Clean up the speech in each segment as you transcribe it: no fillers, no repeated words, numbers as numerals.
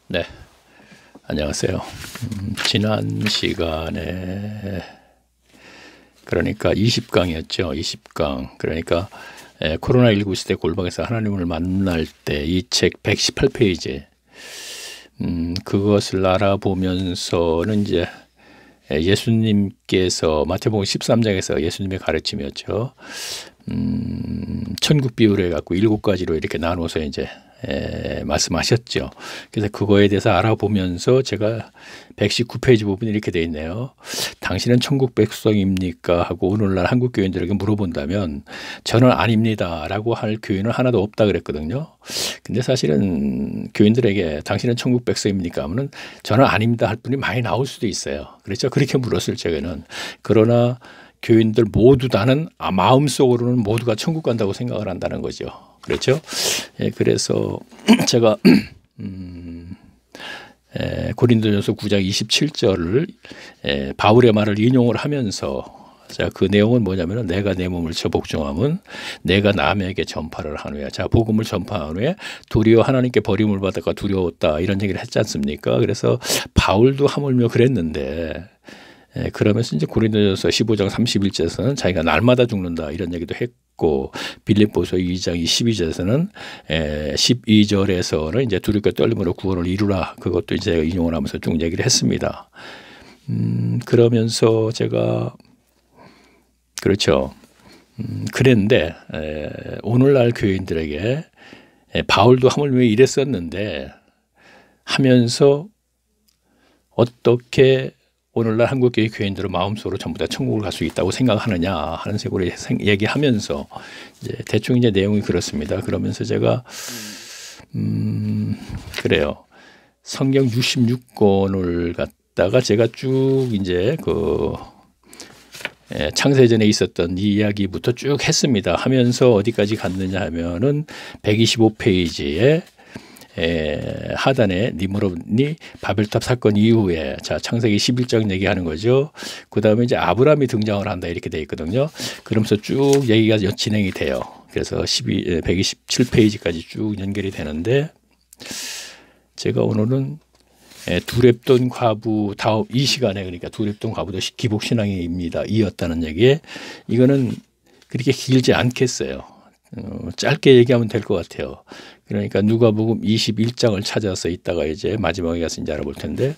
네, 안녕하세요. 지난 시간에 그러니까 20강이었죠. 20강. 그러니까 코로나19 시대 골방에서 하나님을 만날 때 이 책 118페이지 그것을 알아보면서는 이제 예수님께서 마태복음 13장에서 예수님의 가르침이었죠. 천국 비유를 해갖고 7가지로 이렇게 나눠서 이제 말씀하셨죠. 그래서 그거에 대해서 알아보면서 제가 119페이지 부분이 이렇게 돼 있네요. 당신은 천국 백성입니까? 하고 오늘날 한국 교인들에게 물어본다면 저는 아닙니다 라고 할 교인은 하나도 없다 그랬거든요. 근데 사실은 교인들에게 당신은 천국 백성입니까? 하면 저는 아닙니다 할 분이 많이 나올 수도 있어요. 그렇죠? 그렇게 물었을 적에는. 그러나 교인들 모두 다는 마음속으로는 모두가 천국 간다고 생각을 한다는 거죠. 그렇죠? 그래서 제가 고린도전서 9장 27절을 바울의 말을 인용을 하면서 자, 그 내용은 뭐냐면 내가 내 몸을 쳐 복종함은 내가 남에게 전파를 한 후에 자 복음을 전파한 후에 도리어 하나님께 버림을 받다가 두려웠다 이런 얘기를 했지 않습니까? 그래서 바울도 하물며 그랬는데 그러면서 이제 고린도전서 15장 31절에서는 자기가 날마다 죽는다 이런 얘기도 했고 빌립보서 2장 22절에서는 12절에서는 이제 두렵게 떨림으로 구원을 이루라 그것도 이제 인용을 하면서 쭉 얘기를 했습니다. 그러면서 제가 그렇죠. 그랬는데 오늘날 교인들에게 바울도 하물며 이랬었는데 하면서 어떻게 오늘날 한국교회 교인들은 마음속으로 전부 다 천국을 갈 수 있다고 생각하느냐 하는 식으로 얘기하면서 이제 대충 이제 내용이 그렇습니다. 그러면서 제가 그래요. 성경 66권을 갖다가 제가 쭉 이제 그 창세전에 있었던 이 이야기부터 쭉 했습니다. 하면서 어디까지 갔느냐 하면은 125페이지에 하단에 니므롯이 바벨탑 사건 이후에 자 창세기 11장 얘기하는 거죠. 그 다음에 이제 아브라함이 등장을 한다 이렇게 돼 있거든요. 그러면서 쭉 얘기가 진행이 돼요. 그래서 127페이지까지 쭉 연결이 되는데 제가 오늘은 두렙돈 과부 다음 이 시간에 그러니까 두렙돈 과부도 기복신앙입니다. 이었다는 얘기에 이거는 그렇게 길지 않겠어요. 짧게 얘기하면 될 것 같아요. 그러니까 누가복음 21장을 찾아서 있다가 이제 마지막에 가서 이제 알아볼 텐데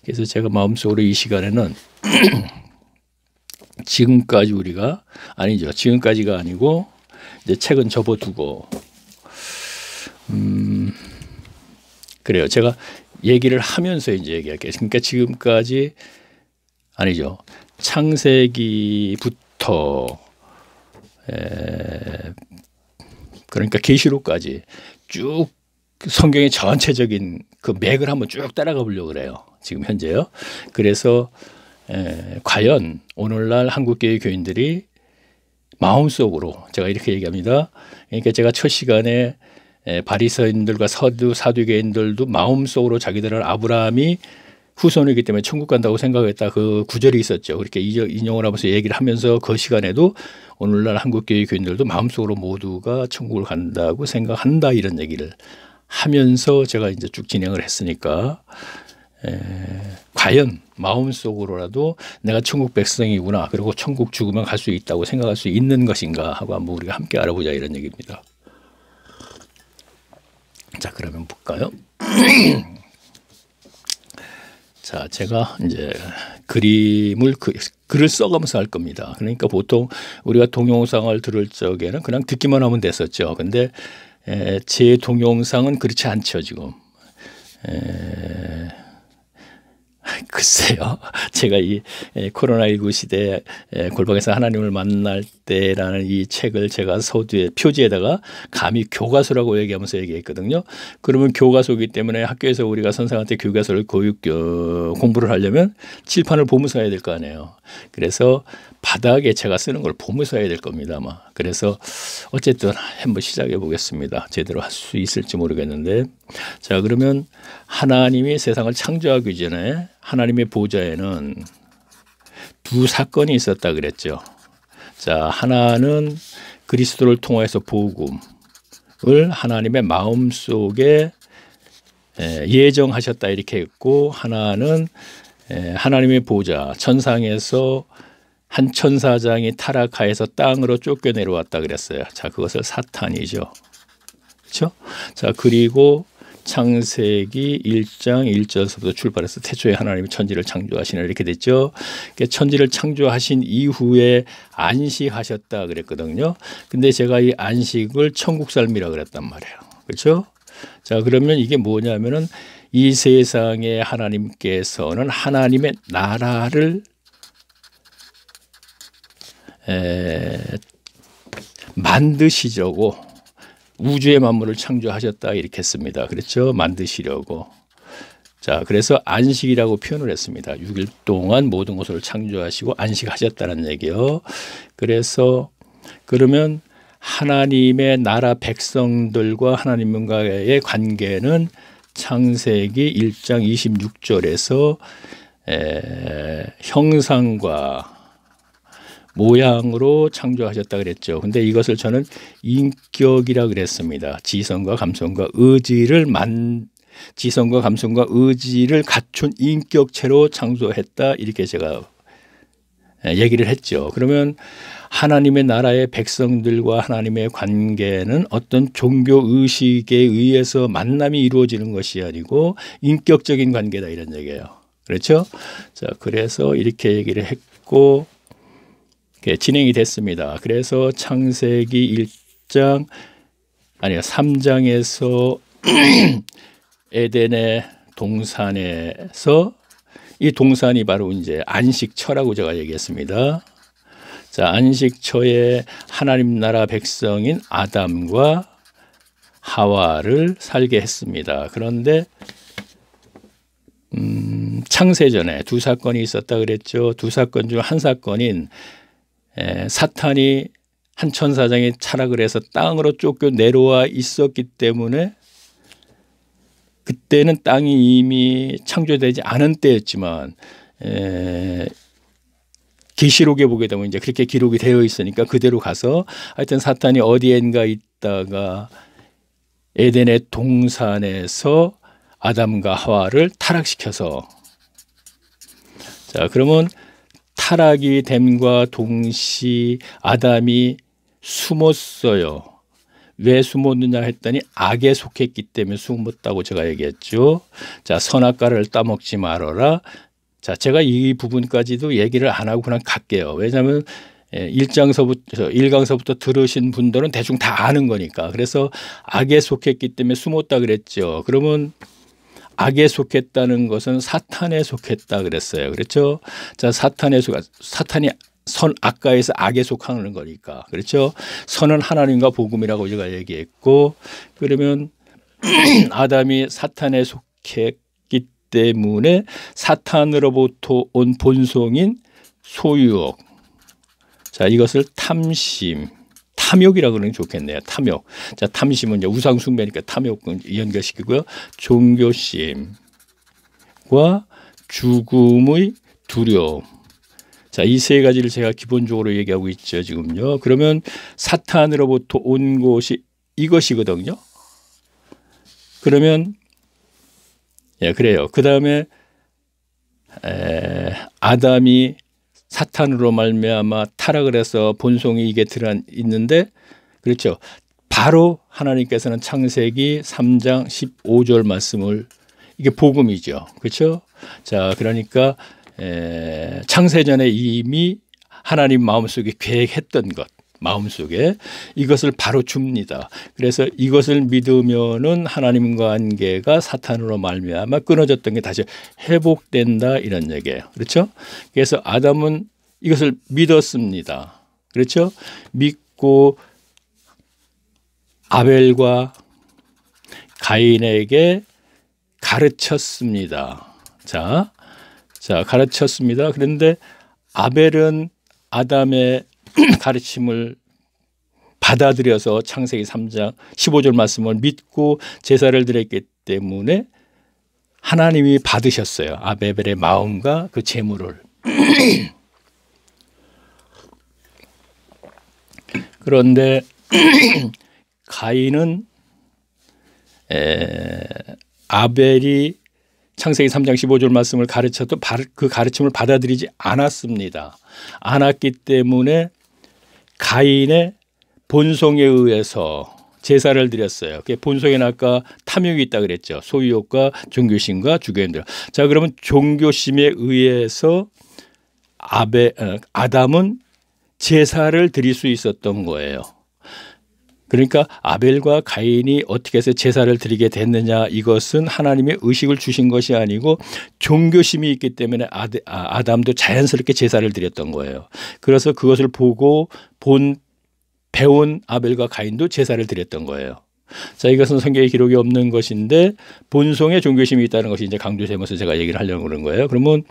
그래서 제가 마음속으로 이 시간에는 지금까지 우리가 아니죠. 지금까지가 아니고 이제 책은 접어두고 그래요. 제가 얘기를 하면서 이제 얘기할게요. 그러니까 지금까지 아니죠. 창세기부터 그러니까 계시록까지 쭉 성경의 전체적인 그 맥을 한번 쭉 따라가 보려고 그래요. 지금 현재요. 그래서 과연 오늘날 한국교회 교인들이 마음속으로 제가 이렇게 얘기합니다. 그러니까 제가 첫 시간에 바리새인들과 사두개인들도 마음속으로 자기들은 아브라함이 후손이기 때문에 천국 간다고 생각했다. 그 구절이 있었죠. 그렇게 인용을 하면서 얘기를 하면서 그 시간에도 오늘날 한국교회 교인들도 마음속으로 모두가 천국을 간다고 생각한다. 이런 얘기를 하면서 제가 이제 쭉 진행을 했으니까 과연 마음속으로라도 내가 천국 백성이구나. 그리고 천국 죽으면 갈 수 있다고 생각할 수 있는 것인가 하고 한번 우리가 함께 알아보자 이런 얘기입니다. 자, 그러면 볼까요? 자, 제가 이제 글을 써가면서 할 겁니다. 그러니까 보통 우리가 동영상을 들을 적에는 그냥 듣기만 하면 됐었죠. 근데 제 동영상은 그렇지 않죠, 지금. 글쎄요. 제가 이 코로나19 시대에 골방에서 하나님을 만날 때라는 이 책을 제가 서두에 표지에다가 감히 교과서라고 얘기하면서 얘기했거든요. 그러면 교과서이기 때문에 학교에서 우리가 선생한테 교과서를 공부를 하려면 칠판을 보면서 해야 될 거 아니에요. 그래서 바닥에 제가 쓰는 걸 보면서 해야 될 겁니다, 아마. 그래서 어쨌든 한번 시작해 보겠습니다. 제대로 할 수 있을지 모르겠는데. 자, 그러면 하나님이 세상을 창조하기 전에 하나님의 보좌에는 두 사건이 있었다 그랬죠. 자, 하나는 그리스도를 통해서 복음을 하나님의 마음속에 예정하셨다 이렇게 했고, 하나는 하나님의 보좌 천상에서 한 천사장이 타락하여서 땅으로 쫓겨 내려왔다 그랬어요. 자, 그것을 사탄이죠. 그렇죠? 자, 그리고 창세기 1장 1절서부터 출발해서 태초에 하나님이 천지를 창조하시나 이렇게 됐죠. 천지를 창조하신 이후에 안식하셨다 그랬거든요. 근데 제가 이 안식을 천국 삶이라 그랬단 말이에요. 그렇죠? 자, 그러면 이게 뭐냐면은 이 세상에 하나님께서는 하나님의 나라를 만드시려고 우주의 만물을 창조하셨다 이렇게 했습니다. 그렇죠? 만드시려고. 자, 그래서 안식이라고 표현을 했습니다. 6일 동안 모든 것을 창조하시고 안식하셨다는 얘기요. 그래서 그러면 하나님의 나라 백성들과 하나님과의 관계는 창세기 1장 26절에서 형상과 모양으로 창조하셨다 그랬죠. 근데 이것을 저는 인격이라 그랬습니다. 지성과 감성과 의지를 갖춘 인격체로 창조했다 이렇게 제가 얘기를 했죠. 그러면 하나님의 나라의 백성들과 하나님의 관계는 어떤 종교 의식에 의해서 만남이 이루어지는 것이 아니고 인격적인 관계다 이런 얘기예요. 그렇죠? 자, 그래서 이렇게 얘기를 했고 진행이 됐습니다. 그래서 창세기 3장에서 에덴의 동산에서 이 동산이 바로 이제 안식처라고 제가 얘기했습니다. 자, 안식처에 하나님 나라 백성인 아담과 하와를 살게 했습니다. 그런데 창세전에 두 사건이 있었다 그랬죠. 두 사건 중 한 사건인 사탄이 한 천사장이 타락을 해서 땅으로 쫓겨 내려와 있었기 때문에 그때는 땅이 이미 창조되지 않은 때였지만 계시록에 보게 되면 이제 그렇게 기록이 되어 있으니까 그대로 가서 하여튼 사탄이 어디엔가 있다가 에덴의 동산에서 아담과 하와를 타락시켜서 자, 그러면 타락이 됨과 동시 아담이 숨었어요. 왜 숨었느냐 했더니 악에 속했기 때문에 숨었다고 제가 얘기했죠. 자, 선악과를 따먹지 말아라. 자, 제가 이 부분까지도 얘기를 안 하고 그냥 갈게요. 왜냐하면 1강서부터 들으신 분들은 대충 다 아는 거니까. 그래서 악에 속했기 때문에 숨었다 그랬죠. 그러면 악에 속했다는 것은 사탄에 속했다 그랬어요. 그렇죠? 자, 사탄이 선악과에서 악에 속하는 거니까. 그렇죠? 선은 하나님과 복음이라고 제가 얘기했고, 그러면 아담이 사탄에 속했기 때문에 사탄으로부터 온 본성인 소유욕. 자, 이것을 탐욕이라고 그러면 좋겠네요. 탐욕. 자, 탐심은 이제 우상숭배니까 탐욕 연결시키고요. 종교심과 죽음의 두려움. 자, 이 세 가지를 제가 기본적으로 얘기하고 있죠, 지금요. 그러면 사탄으로부터 온 것이 이것이거든요. 그러면 그래요. 그 다음에 아담이 사탄으로 말미암아 타락을 해서 본성이 이게 들어 있는데, 그렇죠. 바로 하나님께서는 창세기 3장 15절 말씀을, 이게 복음이죠. 그렇죠. 자, 그러니까 창세전에 이미 하나님 마음속에 계획했던 것, 마음속에 이것을 바로 줍니다. 그래서 이것을 믿으면은 하나님과 관계가 사탄으로 말미암아 끊어졌던 게 다시 회복된다 이런 얘기예요. 그렇죠? 그래서 아담은 이것을 믿었습니다. 그렇죠? 믿고 아벨과 가인에게 가르쳤습니다. 자, 가르쳤습니다. 그런데 아벨은 아담의 가르침을 받아들여서 창세기 3장 15절 말씀을 믿고 제사를 드렸기 때문에 하나님이 받으셨어요. 아벨의 마음과 그 제물을. 그런데 가인은 아벨이 창세기 3장 15절 말씀을 가르쳐도 그 가르침을 받아들이지 않았습니다. 않았기 때문에 가인의 본성에 의해서 제사를 드렸어요. 본성에는 아까 탐욕이 있다 그랬죠. 소유욕과 종교심과 주교행들. 자, 그러면 종교심에 의해서 아담은 제사를 드릴 수 있었던 거예요. 그러니까 아벨과 가인이 어떻게 해서 제사를 드리게 됐느냐, 이것은 하나님의 의식을 주신 것이 아니고 종교심이 있기 때문에 아담도 자연스럽게 제사를 드렸던 거예요. 그래서 그것을 보고 배운 아벨과 가인도 제사를 드렸던 거예요. 자, 이것은 성경에 기록이 없는 것인데 본성에 종교심이 있다는 것이 이제 강조되면서 제가 얘기를 하려고 그런 거예요. 그러면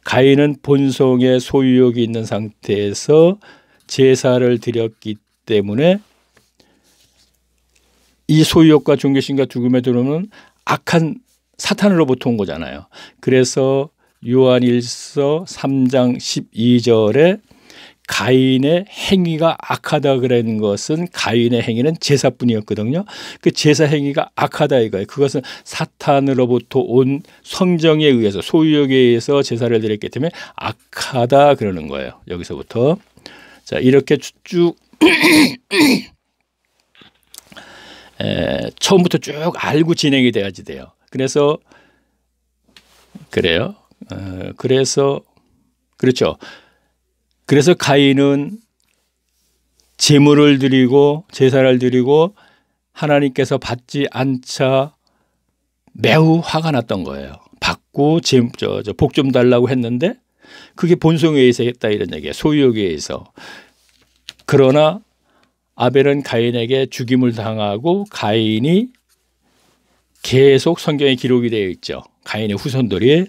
가인은 본성에 소유욕이 있는 상태에서 제사를 드렸기 때문에 이 소유욕과 종교심과 죽음에 들어오는 악한 사탄으로부터 온 거잖아요. 그래서 요한일서 3장 12절에 가인의 행위가 악하다 그런 것은 가인의 행위는 제사뿐이었거든요. 그 제사 행위가 악하다 이거예요. 그것은 사탄으로부터 온 성정에 의해서 소유욕에 의해서 제사를 드렸기 때문에 악하다 그러는 거예요. 여기서부터. 자, 이렇게 쭉 처음부터 쭉 알고 진행이 돼야지 돼요. 그래서 그래요. 그렇죠. 그래서 가인은 제물을 드리고 제사를 드리고 하나님께서 받지 않자 매우 화가 났던 거예요. 받고 복 좀 달라고 했는데 그게 본성에 의해서 했다 이런 얘기예요. 소유욕에 의해서. 그러나 아벨은 가인에게 죽임을 당하고 가인이 계속 성경에 기록이 되어 있죠. 가인의 후손들이.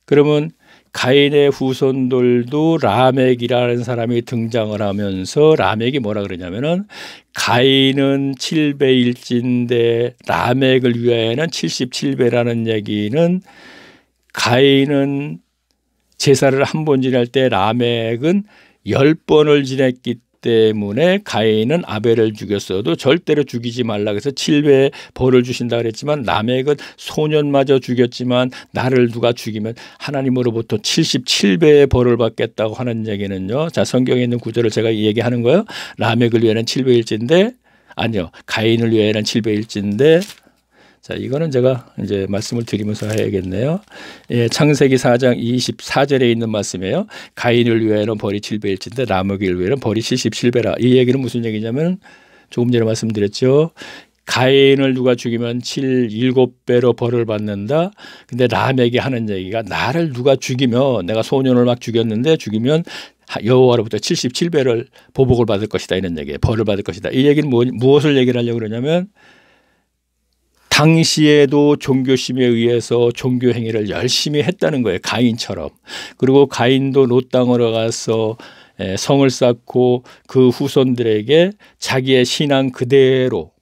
그러면 가인의 후손들도 라멕이라는 사람이 등장을 하면서 라멕이 뭐라 그러냐면은 가인은 7배일진데 라멕을 위하여는 77배라는 얘기는 가인은 제사를 한 번 지낼 때 라멕은 10번을 지냈기 때문에 가인은 아벨을 죽였어도 절대로 죽이지 말라 그래서 7배의 벌을 주신다 그랬지만 라멕은 소년마저 죽였지만 나를 누가 죽이면 하나님으로부터 77배의 벌을 받겠다고 하는 얘기는요. 자, 성경에 있는 구절을 제가 얘기하는 거예요. 라멕을 위해는 7배일진데 아니요. 가인을 위해는 7배일진데 자, 이거는 제가 이제 말씀을 드리면서 해야겠네요. 예, 창세기 4장 24절에 있는 말씀이에요. 가인을 위하여는 벌이 7배일진데 라멕을 위하여는 벌이 77배라. 이 얘기는 무슨 얘기냐면 조금 전에 말씀드렸죠. 가인을 누가 죽이면 7배로 벌을 받는다. 근데 라멕이 하는 얘기가 나를 누가 죽이면 내가 소년을 막 죽이면 여호와로부터 77배를 보복을 받을 것이다 이런 얘기예요. 벌을 받을 것이다. 이 얘기는 무엇을 얘기를 하려고 그러냐면 당시에도 종교심에 의해서 종교 행위를 열심히 했다는 거예요. 가인처럼. 그리고 가인도 롯 땅으로 가서 성을 쌓고 그 후손들에게 자기의 신앙 그대로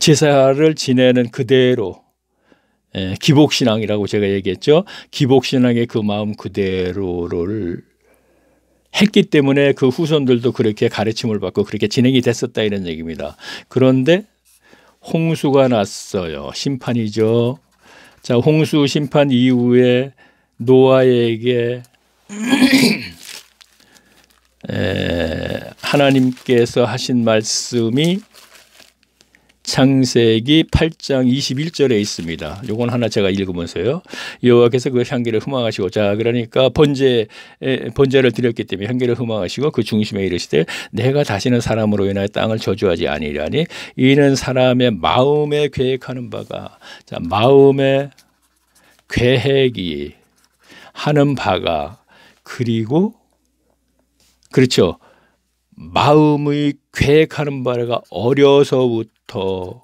제사를 지내는 그대로 기복신앙이라고 제가 얘기했죠. 기복신앙의 그 마음 그대로를 했기 때문에 그 후손들도 그렇게 가르침을 받고 그렇게 진행이 됐었다 이런 얘기입니다. 그런데 홍수가 났어요. 심판이죠. 자, 홍수 심판 이후에 노아에게 하나님께서 하신 말씀이 창세기 8장 21절에 있습니다. 요건 하나 제가 읽으면서요. 여호와께서 그 향기를 흠망하시고 자 그러니까 번제를 드렸기 때문에 향기를 흠망하시고 그 중심에 이르시되 내가 다시는 사람으로 인하여 땅을 저주하지 아니하리니 이는 사람의 마음에 계획하는 바가 자 마음의 계획이 하는 바가 그리고 그렇죠. 마음의 계획하는 바가 어려서부터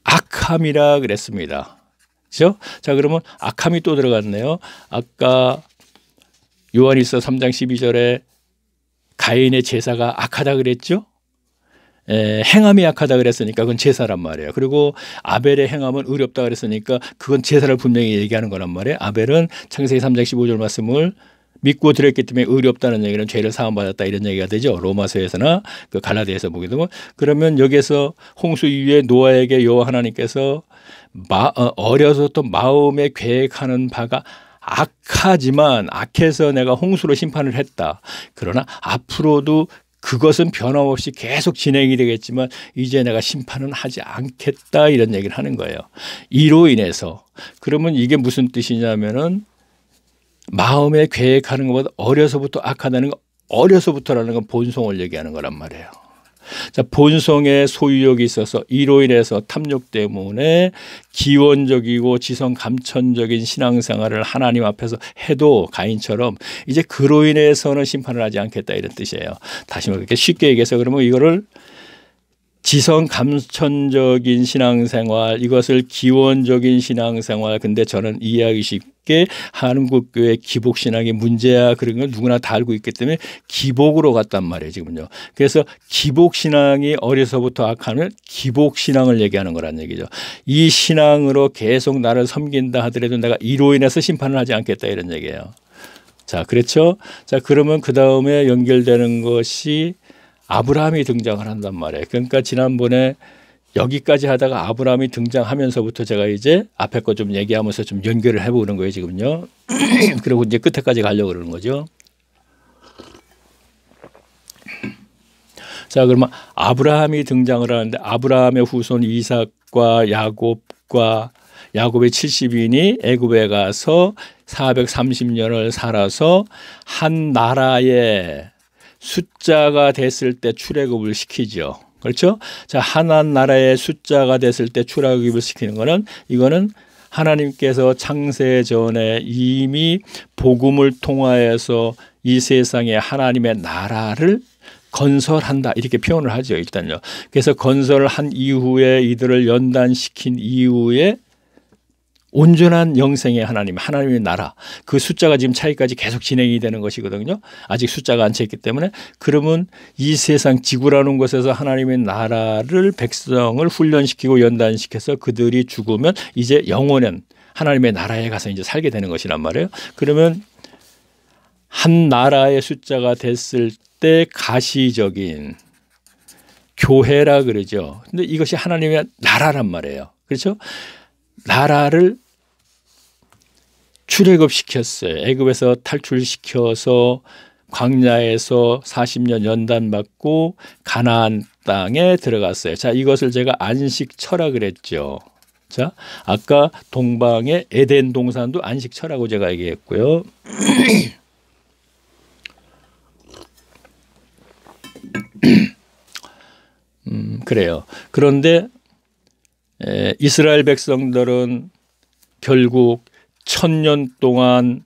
악함이라 그랬습니다. 그렇죠? 자, 그러면 악함이 또 들어갔네요. 아까 요한일서 3장 12절에 가인의 제사가 악하다 그랬죠? 행함이 악하다 그랬으니까 그건 제사란 말이에요. 그리고 아벨의 행함은 의롭다 그랬으니까 그건 제사를 분명히 얘기하는 거란 말이에요. 아벨은 창세기 3장 15절 말씀을 믿고 들었기 때문에 의리 없다는 얘기는 죄를 사함받았다 이런 얘기가 되죠. 로마서에서나 그 갈라디아서 보게 되면 그러면 여기서 홍수 이후에 노아에게 여호와 하나님께서 어려서부터 마음에 계획하는 바가 악하지만 악해서 내가 홍수로 심판을 했다. 그러나 앞으로도 그것은 변함없이 계속 진행이 되겠지만 이제 내가 심판은 하지 않겠다 이런 얘기를 하는 거예요. 이로 인해서 그러면 이게 무슨 뜻이냐면은 마음에 계획하는 것보다 어려서부터 악하다는 거 어려서부터라는 건 본성을 얘기하는 거란 말이에요. 자, 본성의 소유욕이 있어서 이로 인해서 탐욕 때문에 기원적이고 지성 감천적인 신앙생활을 하나님 앞에서 해도 가인처럼 이제 그로 인해서는 심판을 하지 않겠다 이런 뜻이에요. 다시 말해 이렇게 쉽게 얘기해서 그러면 이거를 지성 감천적인 신앙생활 이것을 기원적인 신앙생활 근데 저는 이해하기 쉽게 한국교회 기복신앙이 문제야 그런 걸 누구나 다 알고 있기 때문에 기복으로 갔단 말이에요 지금요. 그래서 기복신앙이 어려서부터 악하면 기복신앙을 얘기하는 거란 얘기죠. 이 신앙으로 계속 나를 섬긴다 하더라도 내가 이로 인해서 심판을 하지 않겠다 이런 얘기예요. 자, 그렇죠? 자, 그러면 그 다음에 연결되는 것이 아브라함이 등장을 한단 말이에요. 그러니까 지난번에 여기까지 하다가 아브라함이 등장하면서부터 제가 이제 앞에 거 좀 얘기하면서 좀 연결을 해보는 거예요, 지금요. 그리고 이제 끝에까지 가려고 그러는 거죠. 자, 그러면 아브라함이 등장을 하는데 아브라함의 후손 이삭과 야곱의 70인이 애굽에 가서 430년을 살아서 한 나라의 숫자가 됐을 때 출애굽을 시키죠. 그렇죠? 자, 하나님 나라의 숫자가 됐을 때 출애굽을 시키는 거는 이거는 하나님께서 창세 전에 이미 복음을 통하여서 이 세상에 하나님의 나라를 건설한다 이렇게 표현을 하죠. 일단요. 그래서 건설을 한 이후에 이들을 연단시킨 이후에 온전한 영생의 하나님, 하나님의 나라 그 숫자가 지금 차이까지 계속 진행이 되는 것이거든요. 아직 숫자가 안 차 있기 때문에 그러면 이 세상 지구라는 곳에서 하나님의 나라를 백성을 훈련시키고 연단시켜서 그들이 죽으면 이제 영원한 하나님의 나라에 가서 이제 살게 되는 것이란 말이에요. 그러면 한 나라의 숫자가 됐을 때 가시적인 교회라 그러죠. 근데 이것이 하나님의 나라란 말이에요. 그렇죠? 나라를 출애굽시켰어요. 애굽에서 탈출시켜서 광야에서 40년 연단받고 가나안 땅에 들어갔어요. 자, 이것을 제가 안식처라 그랬죠. 자, 아까 동방의 에덴 동산도 안식처라고 제가 얘기했고요. 그래요. 그런데 이스라엘 백성들은 결국 1000년 동안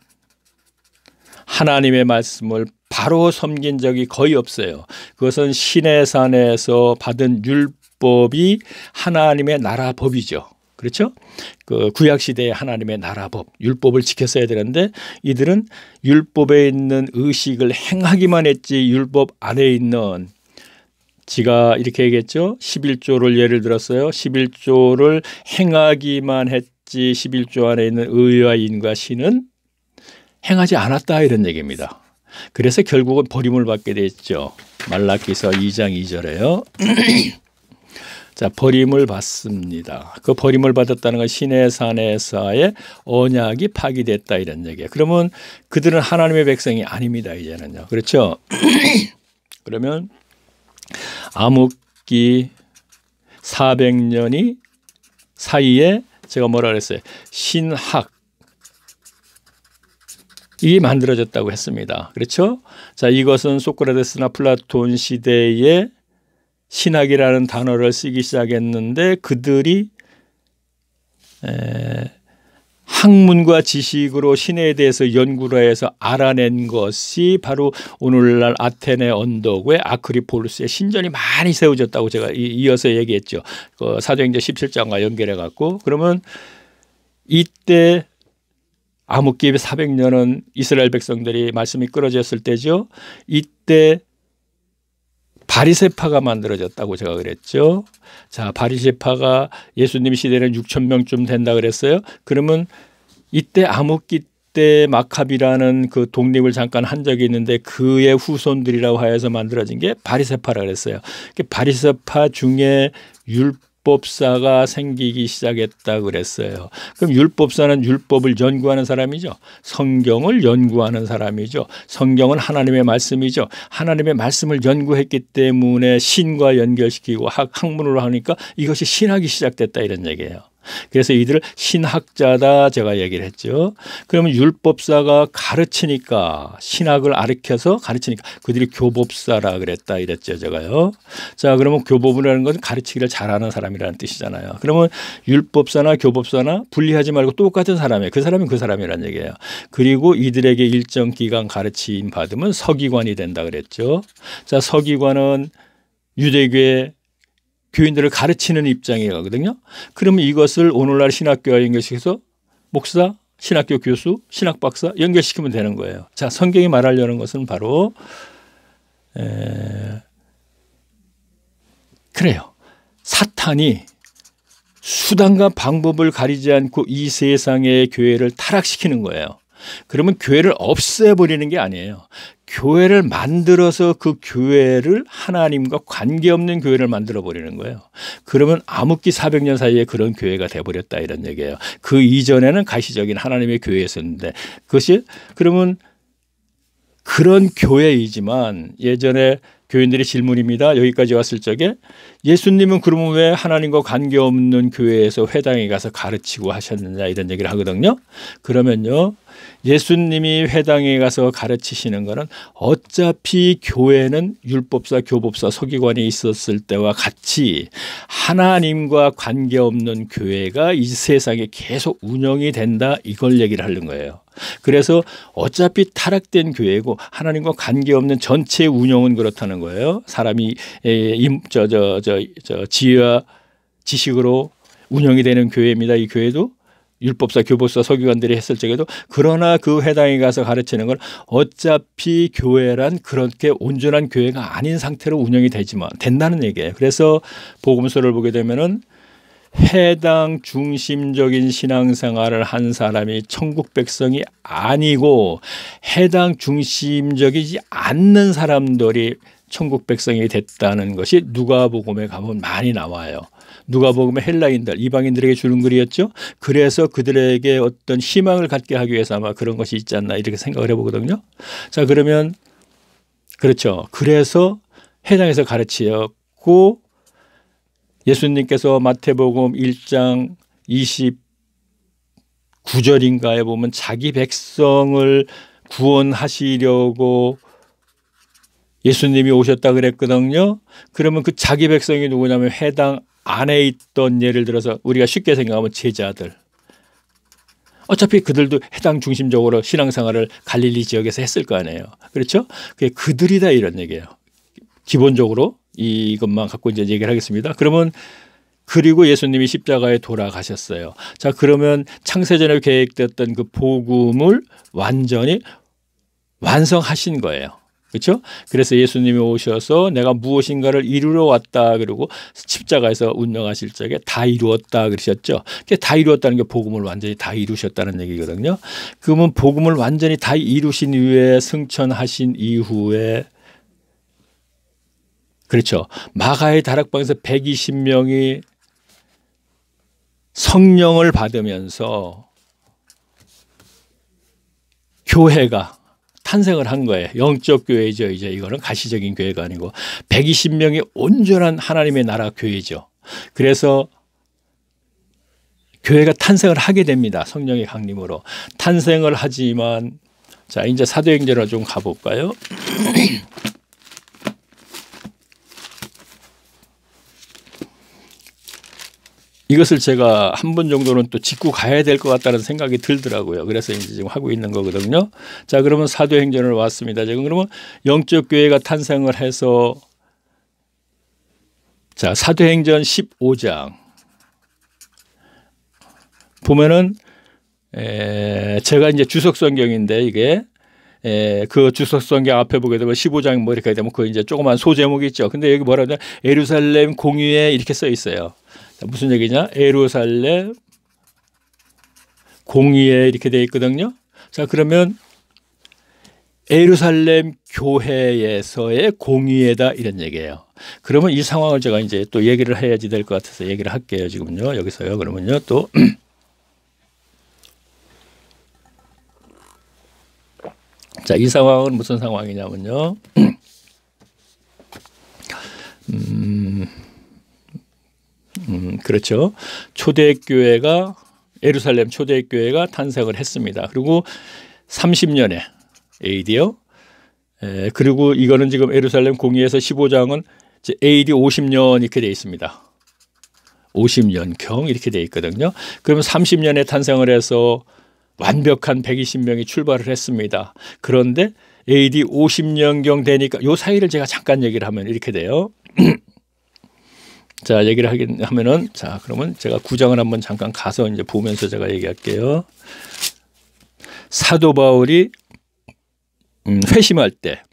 하나님의 말씀을 바로 섬긴 적이 거의 없어요. 그것은 시내산에서 받은 율법이 하나님의 나라 법이죠. 그렇죠? 그 구약시대의 하나님의 나라 법, 율법을 지켰어야 되는데 이들은 율법에 있는 의식을 행하기만 했지 율법 안에 있는 지가 이렇게 얘기했죠. 11조를 예를 들었어요. 11조를 행하기만 했지 11조 안에 있는 의와 인과 신은 행하지 않았다 이런 얘기입니다. 그래서 결국은 버림을 받게 됐죠. 말라기서 2장 2절에요. 자, 버림을 받습니다. 그 버림을 받았다는 건 시내산에서의 언약이 파기됐다 이런 얘기예요. 그러면 그들은 하나님의 백성이 아닙니다. 이제는요. 그렇죠? 그러면 암흑기 400년이 사이에 제가 뭐라 그랬어요? 신학 이 만들어졌다고 했습니다. 그렇죠? 자, 이것은 소크라테스나 플라톤 시대에 신학이라는 단어를 쓰기 시작했는데 그들이 학문과 지식으로 신에 대해서 연구를 해서 알아낸 것이 바로 오늘날 아테네 언덕에 아크리폴리스의 신전이 많이 세워졌다고 제가 이어서 얘기했죠. 그 사도행전 17장과 연결해 갖고 그러면 이때 암흑기 400년은 이스라엘 백성들이 말씀이 끊어졌을 때죠. 이때 바리새파가 만들어졌다고 제가 그랬죠. 자, 바리새파가 예수님 시대는 6,000명쯤 된다 그랬어요. 그러면 이때 암흑기 그때 마카비라는 그 독립을 잠깐 한 적이 있는데 그의 후손들이라고 하여서 만들어진 게 바리새파라 그랬어요. 바리새파 중에 율법사가 생기기 시작했다 그랬어요. 그럼 율법사는 율법을 연구하는 사람이죠. 성경을 연구하는 사람이죠. 성경은 하나님의 말씀이죠. 하나님의 말씀을 연구했기 때문에 신과 연결시키고 학문으로 하니까 이것이 신학이 시작됐다 이런 얘기예요. 그래서 이들을 신학자다 제가 얘기를 했죠. 그러면 율법사가 가르치니까 신학을 가르쳐서 가르치니까 그들이 교법사라 그랬다 이랬죠 제가요. 자 그러면 교법이라는 것은 가르치기를 잘하는 사람이라는 뜻이잖아요. 그러면 율법사나 교법사나 분리하지 말고 똑같은 사람이에요. 그 사람은 그 사람이라는 얘기예요. 그리고 이들에게 일정 기간 가르침 받으면 서기관이 된다 그랬죠. 자 서기관은 유대교의 교인들을 가르치는 입장이거든요. 그러면 이것을 오늘날 신학교와 연결시켜서 목사, 신학교 교수, 신학박사 연결시키면 되는 거예요. 자, 성경이 말하려는 것은 바로 그래요. 사탄이 수단과 방법을 가리지 않고 이 세상의 교회를 타락시키는 거예요. 그러면 교회를 없애버리는 게 아니에요. 교회를 만들어서 그 교회를 하나님과 관계없는 교회를 만들어 버리는 거예요. 그러면 암흑기 400년 사이에 그런 교회가 돼버렸다 이런 얘기예요. 그 이전에는 가시적인 하나님의 교회였었는데 그것이 그러면 그런 교회이지만 예전에 교인들의 질문입니다. 여기까지 왔을 적에 예수님은 그러면 왜 하나님과 관계없는 교회에서 회당에 가서 가르치고 하셨느냐 이런 얘기를 하거든요. 그러면요. 예수님이 회당에 가서 가르치시는 거는 어차피 교회는 율법사, 교법사, 서기관이 있었을 때와 같이 하나님과 관계없는 교회가 이 세상에 계속 운영이 된다 이걸 얘기를 하는 거예요. 그래서 어차피 타락된 교회고 하나님과 관계없는 전체 운영은 그렇다는 거예요. 사람이 지혜와 지식으로 운영이 되는 교회입니다. 이 교회도 율법사, 교법사, 서기관들이 했을 적에도 그러나 그 회당에 가서 가르치는 건 어차피 교회란 그렇게 온전한 교회가 아닌 상태로 운영이 된다는 얘기예요. 그래서 복음서를 보게 되면은 회당 중심적인 신앙생활을 한 사람이 천국 백성이 아니고 해당 중심적이지 않는 사람들이 천국 백성이 됐다는 것이 누가복음에 가면 많이 나와요. 누가복음의 헬라인들, 이방인들에게 주는 글이었죠. 그래서 그들에게 어떤 희망을 갖게 하기 위해서 아마 그런 것이 있지 않나 이렇게 생각을 해보거든요. 자 그러면 그렇죠. 그래서 해당에서 가르치었고 예수님께서 마태복음 1장 29절인가에 보면 자기 백성을 구원하시려고 예수님이 오셨다 그랬거든요. 그러면 그 자기 백성이 누구냐면 해당 안에 있던 예를 들어서 우리가 쉽게 생각하면 제자들. 어차피 그들도 해당 중심적으로 신앙생활을 갈릴리 지역에서 했을 거 아니에요. 그렇죠? 그게 그들이다 이런 얘기예요. 기본적으로 이것만 갖고 이제 얘기를 하겠습니다. 그러면 그리고 예수님이 십자가에 돌아가셨어요. 자, 그러면 창세전에 계획됐던 그 복음을 완전히 완성하신 거예요. 그렇죠? 그래서 예수님이 오셔서 내가 무엇인가를 이루러 왔다 그러고 십자가에서 운명하실 적에 다 이루었다 그러셨죠. 다 이루었다는 게 복음을 완전히 다 이루셨다는 얘기거든요. 그러면 복음을 완전히 다 이루신 이후에 승천하신 이후에 그렇죠. 마가의 다락방에서 120명이 성령을 받으면서 교회가 탄생을 한 거예요. 영적 교회죠. 이제 이거는 가시적인 교회가 아니고 120명이 온전한 하나님의 나라 교회죠. 그래서 교회가 탄생을 하게 됩니다. 성령의 강림으로. 탄생을 하지만 자 이제 사도행전으로 좀 가볼까요? 이것을 제가 한 번 정도는 또 짚고 가야 될 것 같다는 생각이 들더라고요. 그래서 이제 지금 하고 있는 거거든요. 자, 그러면 사도행전을 왔습니다. 지금 그러면 영적 교회가 탄생을 해서 자, 사도행전 15장 보면은 제가 이제 주석 성경인데 이게 그 주석 성경 앞에 보게 되면 15장 뭐 이렇게 되면 그 이제 조그만 소제목이 있죠. 근데 여기 뭐라 하냐? 예루살렘 공의회 이렇게 써 있어요. 무슨 얘기냐? 예루살렘 공의회 이렇게 되어 있거든요. 자, 그러면 예루살렘 교회에서의 공의회다 이런 얘기예요. 그러면 이 상황을 제가 이제 또 얘기를 해야지 될 것 같아서 얘기를 할게요. 지금요. 여기서요. 그러면요. 또 자, 이 상황은 무슨 상황이냐면요. 그렇죠. 초대교회가 예루살렘 초대교회가 탄생을 했습니다. 그리고 30년에 AD요. 그리고 이거는 지금 예루살렘 공의에서 15장은 AD 50년 이렇게 되어 있습니다. 50년경 이렇게 되어 있거든요. 그러면 30년에 탄생을 해서 완벽한 120명이 출발을 했습니다. 그런데 AD 50년경 되니까 요 사이를 제가 잠깐 얘기를 하면 이렇게 돼요. 자, 얘기를 하면은 자, 그러면 제가 구장을 한번 잠깐 가서 이제 보면서 제가 얘기할게요. 사도 바울이 회심할 때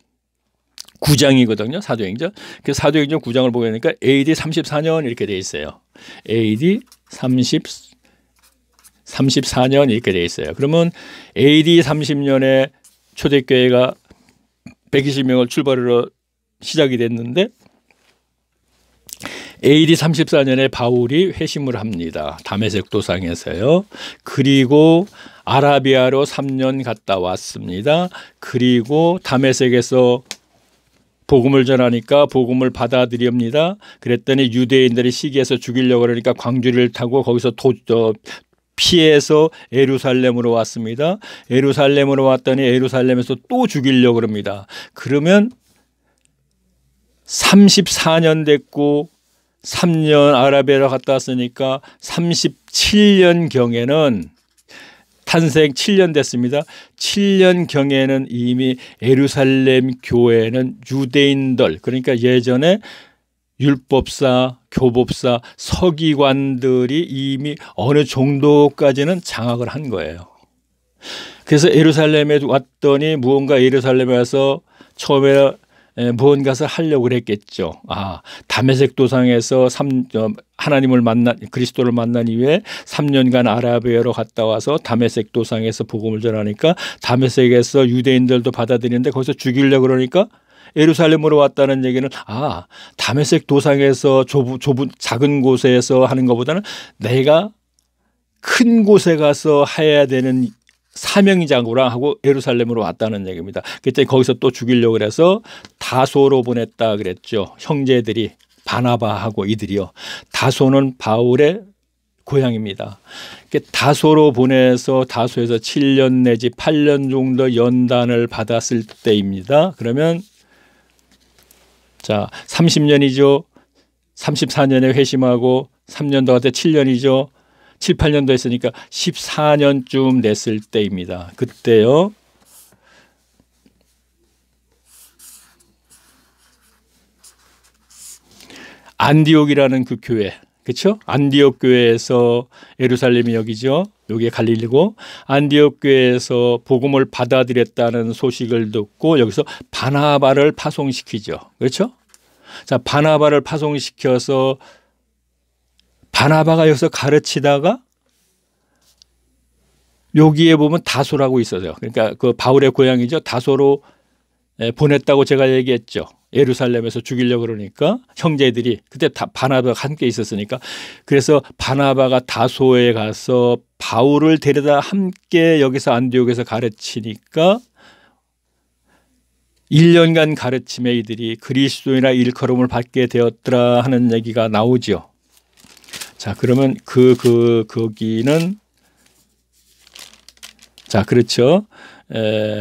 9장이거든요. 사도행전. 그래서 사도행전 9장을 보게 되니까 AD 34년 이렇게 돼 있어요. AD 34년 이렇게 돼 있어요. 그러면 AD 30년에 초대교회가 120명을 출발으로 시작이 됐는데 AD 34년에 바울이 회심을 합니다. 다메섹 도상에서요. 그리고 아라비아로 3년 갔다 왔습니다. 그리고 다메섹에서 복음을 전하니까 복음을 받아들입니다. 그랬더니 유대인들이 시기해서 죽이려고 그러니까 광주리를 타고 거기서 피해서 예루살렘으로 왔습니다. 예루살렘으로 왔더니 예루살렘에서 또 죽이려고 그럽니다. 그러면 34년 됐고 3년 아라비아로 갔다 왔으니까 37년경에는 탄생 7년 됐습니다. 7년경에는 이미 예루살렘 교회는 유대인들, 그러니까 예전에 율법사, 교법사, 서기관들이 이미 어느 정도까지는 장악을 한 거예요. 그래서 예루살렘에 왔더니 무언가 예루살렘에 와서 처음에 무언가를 하려고 그랬겠죠. 다메섹 도상에서 하나님을 그리스도를 만난 이후에 3년간 아라비아로 갔다 와서 다메섹 도상에서 복음을 전하니까 다메섹에서 유대인들도 받아들이는데 거기서 죽이려고 그러니까 예루살렘으로 왔다는 얘기는 다메섹 도상에서 좁은 작은 곳에서 하는 것보다는 내가 큰 곳에 가서 해야 되는 사명이자구나 하고 예루살렘으로 왔다는 얘기입니다. 그때 거기서 또 죽이려고 그래서 다소로 보냈다 그랬죠. 형제들이 바나바하고 이들이요. 다소는 바울의 고향입니다. 다소로 보내서 다소에서 7년 내지 8년 정도 연단을 받았을 때입니다. 그러면 자, 30년이죠. 34년에 회심하고 3년 더 갔다 7년이죠. 7, 8년도 했으니까 14년쯤 됐을 때입니다. 그때요. 안디옥이라는 그 교회, 그렇죠? 안디옥 교회에서 예루살렘이 여기죠. 여기에 갈릴리고 안디옥 교회에서 복음을 받아들였다는 소식을 듣고 여기서 바나바를 파송시키죠. 그렇죠? 자, 바나바를 파송시켜서 바나바가 여기서 가르치다가 여기에 보면 다소라고 있어요. 그러니까 그 바울의 고향이죠. 다소로 보냈다고 제가 얘기했죠. 예루살렘에서 죽이려고 그러니까 형제들이 그때 바나바가 함께 있었으니까 그래서 바나바가 다소에 가서 바울을 데려다 함께 여기서 안디옥에서 가르치니까 1년간 가르침에 이들이 그리스도인이라 일컬음을 받게 되었더라 하는 얘기가 나오죠. 자, 그러면 거기는 자, 그렇죠.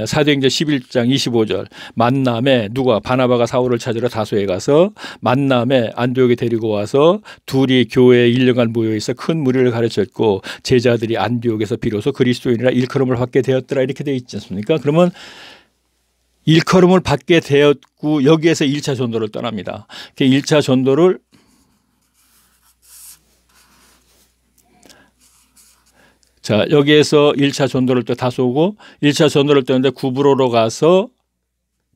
사도행전 11장 25절 만남에 누가 바나바가 사울을 찾으러 다소에 가서 만남에 안디옥에 데리고 와서 둘이 교회에 1년간 모여 있어 큰 무리를 가르쳤고 제자들이 안디옥에서 비로소 그리스도인이라 일컬음을 받게 되었더라 이렇게 되어 있지 않습니까? 그러면 일컬음을 받게 되었고 여기에서 1차 전도를 떠납니다. 1차 전도를 자, 여기에서 1차 전도를 또 다소고 1차 전도를 떠는데 구브로로 가서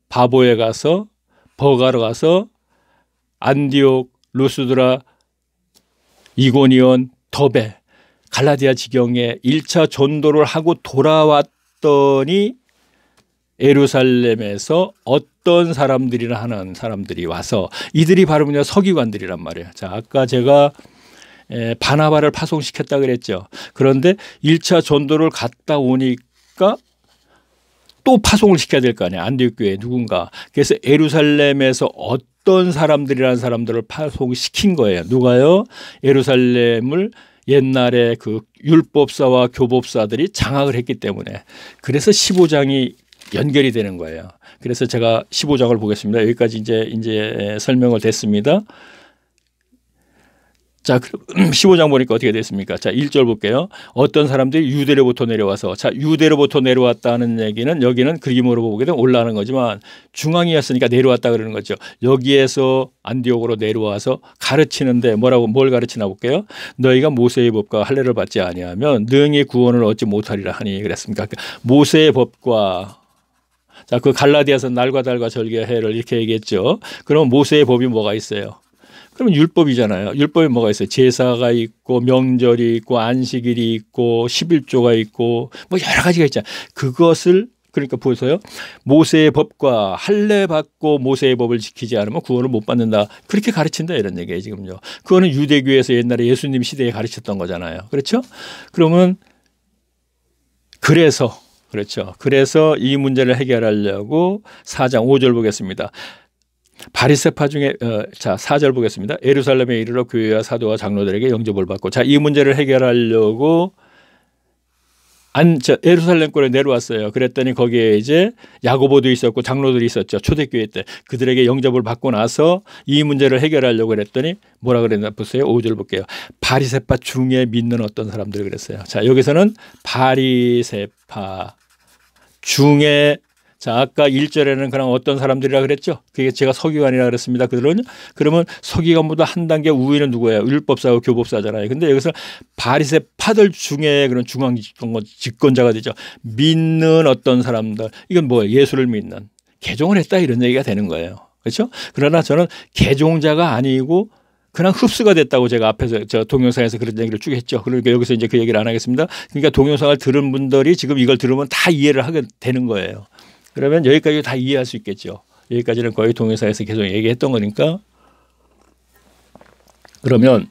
바보에 가서 버가로 가서 안디옥, 루스드라, 이고니온, 더베, 갈라디아 지경에 1차 전도를 하고 돌아왔던 그랬더니 예루살렘에서 어떤 사람들이나 하는 사람들이 와서 이들이 바로 그냥 서기관들이란 말이에요. 자, 아까 제가 바나바를 파송시켰다 그랬죠. 그런데 1차 전도를 갔다 오니까 또 파송을 시켜야 될 거 아니에요. 안디옥 교회에 누군가. 그래서 예루살렘에서 어떤 사람들이라는 사람들을 파송시킨 거예요. 누가요? 예루살렘을 옛날에 그 율법사와 교법사들이 장악을 했기 때문에. 그래서 15장이 연결이 되는 거예요. 그래서 제가 15장을 보겠습니다. 여기까지 이제 설명을 됐습니다. 자, 15장 보니까 어떻게 됐습니까? 자, 1절 볼게요. 어떤 사람들이 유대로부터 내려와서, 자, 유대로부터 내려왔다는 얘기는 여기는 그림으로 보게 되면 올라가는 거지만 중앙이었으니까 내려왔다 그러는 거죠. 여기에서 안디옥으로 내려와서 가르치는데 뭘 가르치나 볼게요. 너희가 모세의 법과 할례를 받지 아니하면 능히 구원을 얻지 못하리라 하니 그랬습니까? 모세의 법과, 자, 그 갈라디아서 날과 달과 절기와 해를 이렇게 얘기했죠. 그럼 모세의 법이 뭐가 있어요? 그러면 율법이잖아요. 율법에 뭐가 있어요? 제사가 있고 명절이 있고 안식일이 있고 11조가 있고 뭐 여러 가지가 있잖아요. 그것을 그러니까 보세요. 모세의 법과 할례 받고 모세의 법을 지키지 않으면 구원을 못 받는다. 그렇게 가르친다 이런 얘기예요 지금요. 그거는 유대교에서 옛날에 예수님 시대에 가르쳤던 거잖아요. 그렇죠? 그러면 그래서 그렇죠. 그래서 이 문제를 해결하려고 4장 5절 보겠습니다. 바리새파 중에 자 4절 보겠습니다. 예루살렘에 이르러 교회와 사도와 장로들에게 영접을 받고, 자, 이 문제를 해결하려고 예루살렘권에 내려왔어요. 그랬더니 거기에 이제 야고보도 있었고 장로들이 있었죠. 초대교회 때 그들에게 영접을 받고 나서 이 문제를 해결하려고 그랬더니 뭐라 그랬나 보세요. 5절 볼게요. 바리새파 중에 믿는 어떤 사람들 그랬어요. 자, 여기서는 바리새파 중에, 자, 아까 1절에는 그냥 어떤 사람들이라 그랬죠. 그게 제가 서기관이라 그랬습니다. 그러면 서기관보다 한 단계 우위는 누구예요? 율법사고 교법사잖아요. 근데 여기서 바리새파들 중에 그런 중앙 집권자가 되죠. 믿는 어떤 사람들. 이건 뭐예요? 예수를 믿는. 개종을 했다 이런 얘기가 되는 거예요. 그렇죠? 그러나 저는 개종자가 아니고 그냥 흡수가 됐다고 제가 앞에서 저 동영상에서 그런 얘기를 쭉 했죠. 그러니까 여기서 이제 그 얘기를 안 하겠습니다. 그러니까 동영상을 들은 분들이 지금 이걸 들으면 다 이해를 하게 되는 거예요. 그러면 여기까지 다 이해할 수 있겠죠. 여기까지는 거의 동영상에서 계속 얘기했던 거니까. 그러면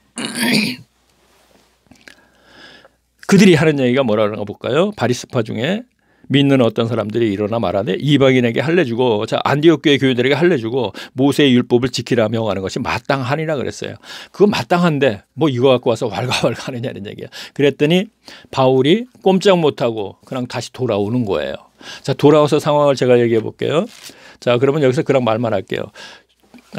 그들이 하는 얘기가 뭐라고 볼까요? 바리새파 중에 믿는 어떤 사람들이 일어나 말하되 이방인에게 할례 주고, 자, 안디옥 교회 교인들에게 할례 주고 모세의 율법을 지키라 명하는 것이 마땅하니라 그랬어요. 그거 마땅한데 뭐 이거 갖고 와서 왈가왈가 하느냐는 얘기야. 그랬더니 바울이 꼼짝 못하고 그냥 다시 돌아오는 거예요. 자, 돌아와서 상황을 제가 얘기해 볼게요. 자, 그러면 여기서 그냥 말만 할게요.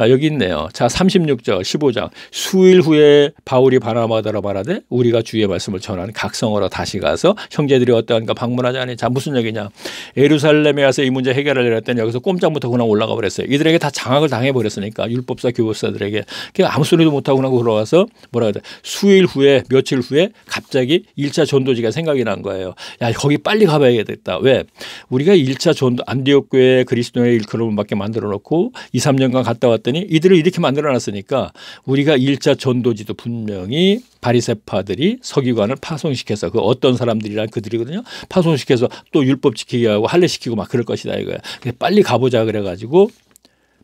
여기 있네요. 자, 36절 15장. 수일 후에 바울이 바나바더러 말하되 우리가 주의 말씀을 전하는 각 성으로 다시 가서 형제들이 어떠한가 방문하자니. 자, 무슨 얘기냐. 예루살렘에 와서 이 문제 해결하려고 했더니 여기서 꼼짝부터 그냥 올라가 버렸어요. 이들에게 다 장악을 당해버렸으니까 율법사 교법사들에게. 그냥 아무 소리도 못하고 그냥 돌아와서 뭐라 그래. 수일 후에 며칠 후에 갑자기 1차 전도지가 생각이 난 거예요. 야, 거기 빨리 가봐야겠다. 왜? 우리가 1차 전도 안디옥 교회 그리스도의 일컬음밖에 만들어 놓고 2, 3년간 갔다 왔더니 이들을 이렇게 만들어놨으니까 우리가 1차 전도지도 분명히 바리새파들이 서기관을 파송시켜서, 그 어떤 사람들이란 그들이거든요. 파송시켜서 또 율법 지키게 하고 할례시키고 막 그럴 것이다 이거야. 빨리 가보자 그래가지고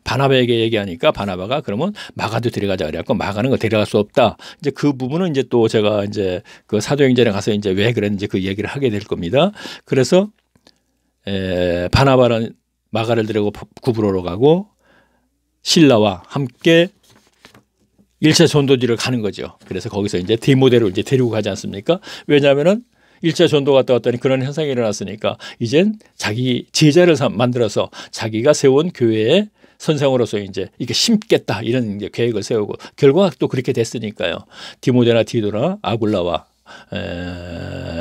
바나바에게 얘기하니까 바나바가 그러면 마가도 데려가자 그래갖고 마가는 거 데려갈 수 없다. 이제 그 부분은 이제 또 제가 이제 그 사도행전에 가서 이제 왜 그랬는지 그 얘기를 하게 될 겁니다. 그래서 바나바는 마가를 데리고 구브로로 가고 신라와 함께 1차 전도지를 가는 거죠. 그래서 거기서 이제 디모데로 이제 데리고 가지 않습니까? 왜냐하면은 1차 전도 갔다 왔더니 그런 현상이 일어났으니까 이젠 자기 제자를 만들어서 자기가 세운 교회의 선생으로서 이제 이렇게 심겠다 이런 이제 계획을 세우고 결과가 또 그렇게 됐으니까요. 디모데나 디도나 아굴라와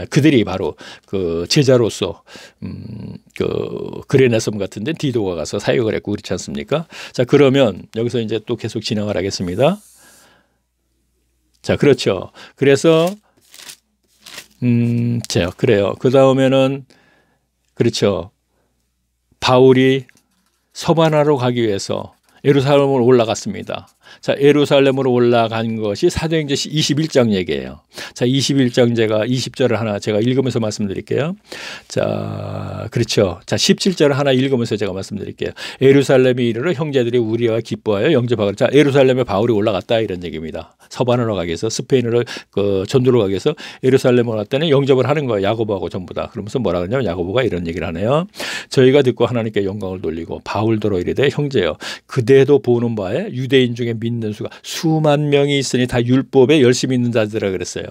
그들이 바로 그 제자로서 그 그레나섬 같은데 디도가 가서 사역을 했고 그렇지 않습니까? 자, 그러면 여기서 이제 또 계속 진행을 하겠습니다. 자, 그렇죠. 그래서 자, 그래요. 그 다음에는 그렇죠. 바울이 서바나로 가기 위해서 예루살렘으로 올라갔습니다. 자, 예루살렘으로 올라간 것이 사도행전 21장 얘기예요. 자, 21장 제가 20절을 하나 제가 읽으면서 말씀드릴게요. 자, 그렇죠. 자, 17절을 하나 읽으면서 제가 말씀드릴게요. 예루살렘에 이르러 형제들이 우리와 기뻐하여 영접하고. 자, 예루살렘에 바울이 올라갔다 이런 얘기입니다. 서반으로 가기 위해서 스페인으로 전도로 가기 위해서 예루살렘으로 갔더니 영접을 하는 거예요. 야고보하고 전부 다. 그러면서 뭐라 그러냐면 야고보가 이런 얘기를 하네요. 저희가 듣고 하나님께 영광을 돌리고 바울더러 이르되 형제여 그대도 보는 바에 유대인 중에 믿는 수가 수만 명이 있으니 다 율법에 열심히 있는 자들이라 그랬어요.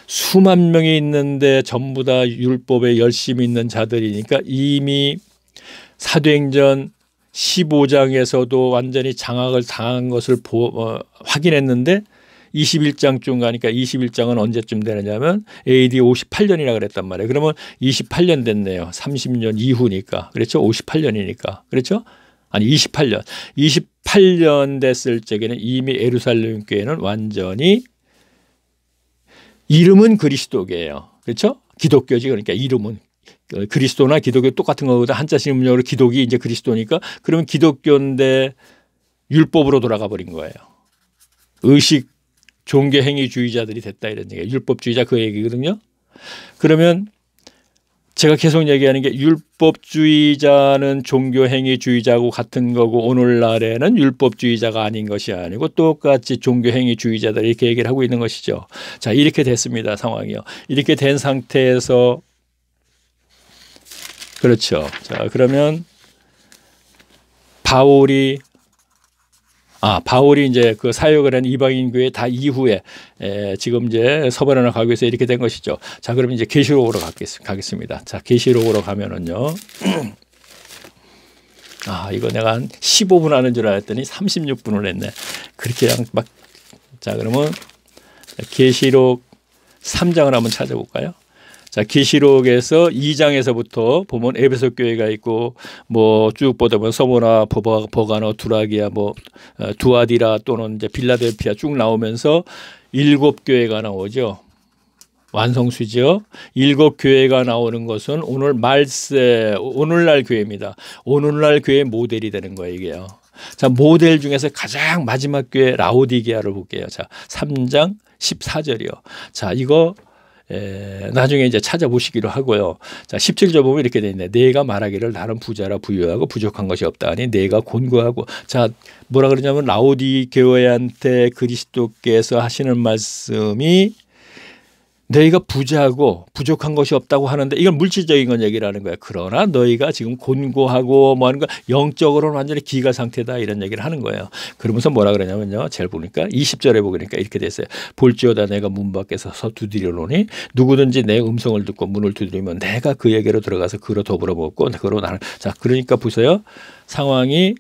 수만 명이 있는데 전부 다 율법에 열심히 있는 자들이니까 이미 사도행전 15장에서도 완전히 장악을 당한 것을 확인했는데 21장쯤 가니까 21장은 언제쯤 되느냐면 AD 58년이라 그랬단 말이에요. 그러면 28년 됐네요. 30년 이후니까. 그렇죠? 58년이니까. 그렇죠? 아니 28년. 28년 됐을 적에는 이미 예루살렘 교회는 완전히 이름은 그리스도교예요. 그렇죠? 기독교지. 그러니까 이름은 그리스도나 기독교 똑같은 거보다 한자식 음력으로 기독이 이제 그리스도니까 그러면 기독교인데 율법으로 돌아가 버린 거예요. 의식 종교행위주의자들이 됐다 이런 얘기예요. 율법주의자 그 얘기거든요. 그러면 제가 계속 얘기하는 게 율법주의자는 종교행위주의자하고 같은 거고 오늘날에는 율법주의자가 아닌 것이 아니고 똑같이 종교행위주의자들이 이렇게 얘기를 하고 있는 것이죠. 자, 이렇게 됐습니다. 상황이요. 이렇게 된 상태에서 그렇죠. 자, 그러면 바울이 이제 그 사역을 한 이방인 교회 다 이후에 지금 이제 서바나나 가기 위해서 이렇게 된 것이죠. 자, 그러면 이제 계시록으로 가겠습니다. 자, 계시록으로 가면은요. 이거 내가 한 15분 하는 줄 알았더니 36분을 했네. 그렇게 막. 자, 그러면 계시록 3장을 한번 찾아볼까요? 자, 계시록에서 2장에서부터 보면 에베소 교회가 있고 뭐 쭉 보다 보면 서모나, 버가너, 두라기아, 뭐 두아디라 또는 이제 빌라델피아 쭉 나오면서 7교회가 나오죠. 완성수죠. 7교회가 나오는 것은 오늘날 교회입니다. 오늘날 교회 모델이 되는 거예요, 이게요. 자, 모델 중에서 가장 마지막 교회 라오디게아를 볼게요. 자, 3장 14절이요. 자, 이거 나중에 이제 찾아보시기로 하고요. 자, 17절 보면 이렇게 돼 있네. 내가 말하기를 나는 부자라 부유하고 부족한 것이 없다니 내가 곤고하고. 자, 뭐라 그러냐면 라오디게아한테 그리스도께서 하시는 말씀이 너희가 부자고 부족한 것이 없다고 하는데 이건 물질적인 건 얘기를 하는 거야. 그러나 너희가 지금 곤고하고 뭐 하는 거 영적으로는 완전히 기가 상태다 이런 얘기를 하는 거예요. 그러면서 뭐라 그러냐면요. 잘 보니까 20절에 보니까 이렇게 됐어요. 볼지어다 내가 문 밖에서 서 두드리노니 누구든지 내 음성을 듣고 문을 두드리면 내가 그에게로 들어가서 그로 더불어 먹고 그로 나는. 자, 그러니까 보세요. 상황이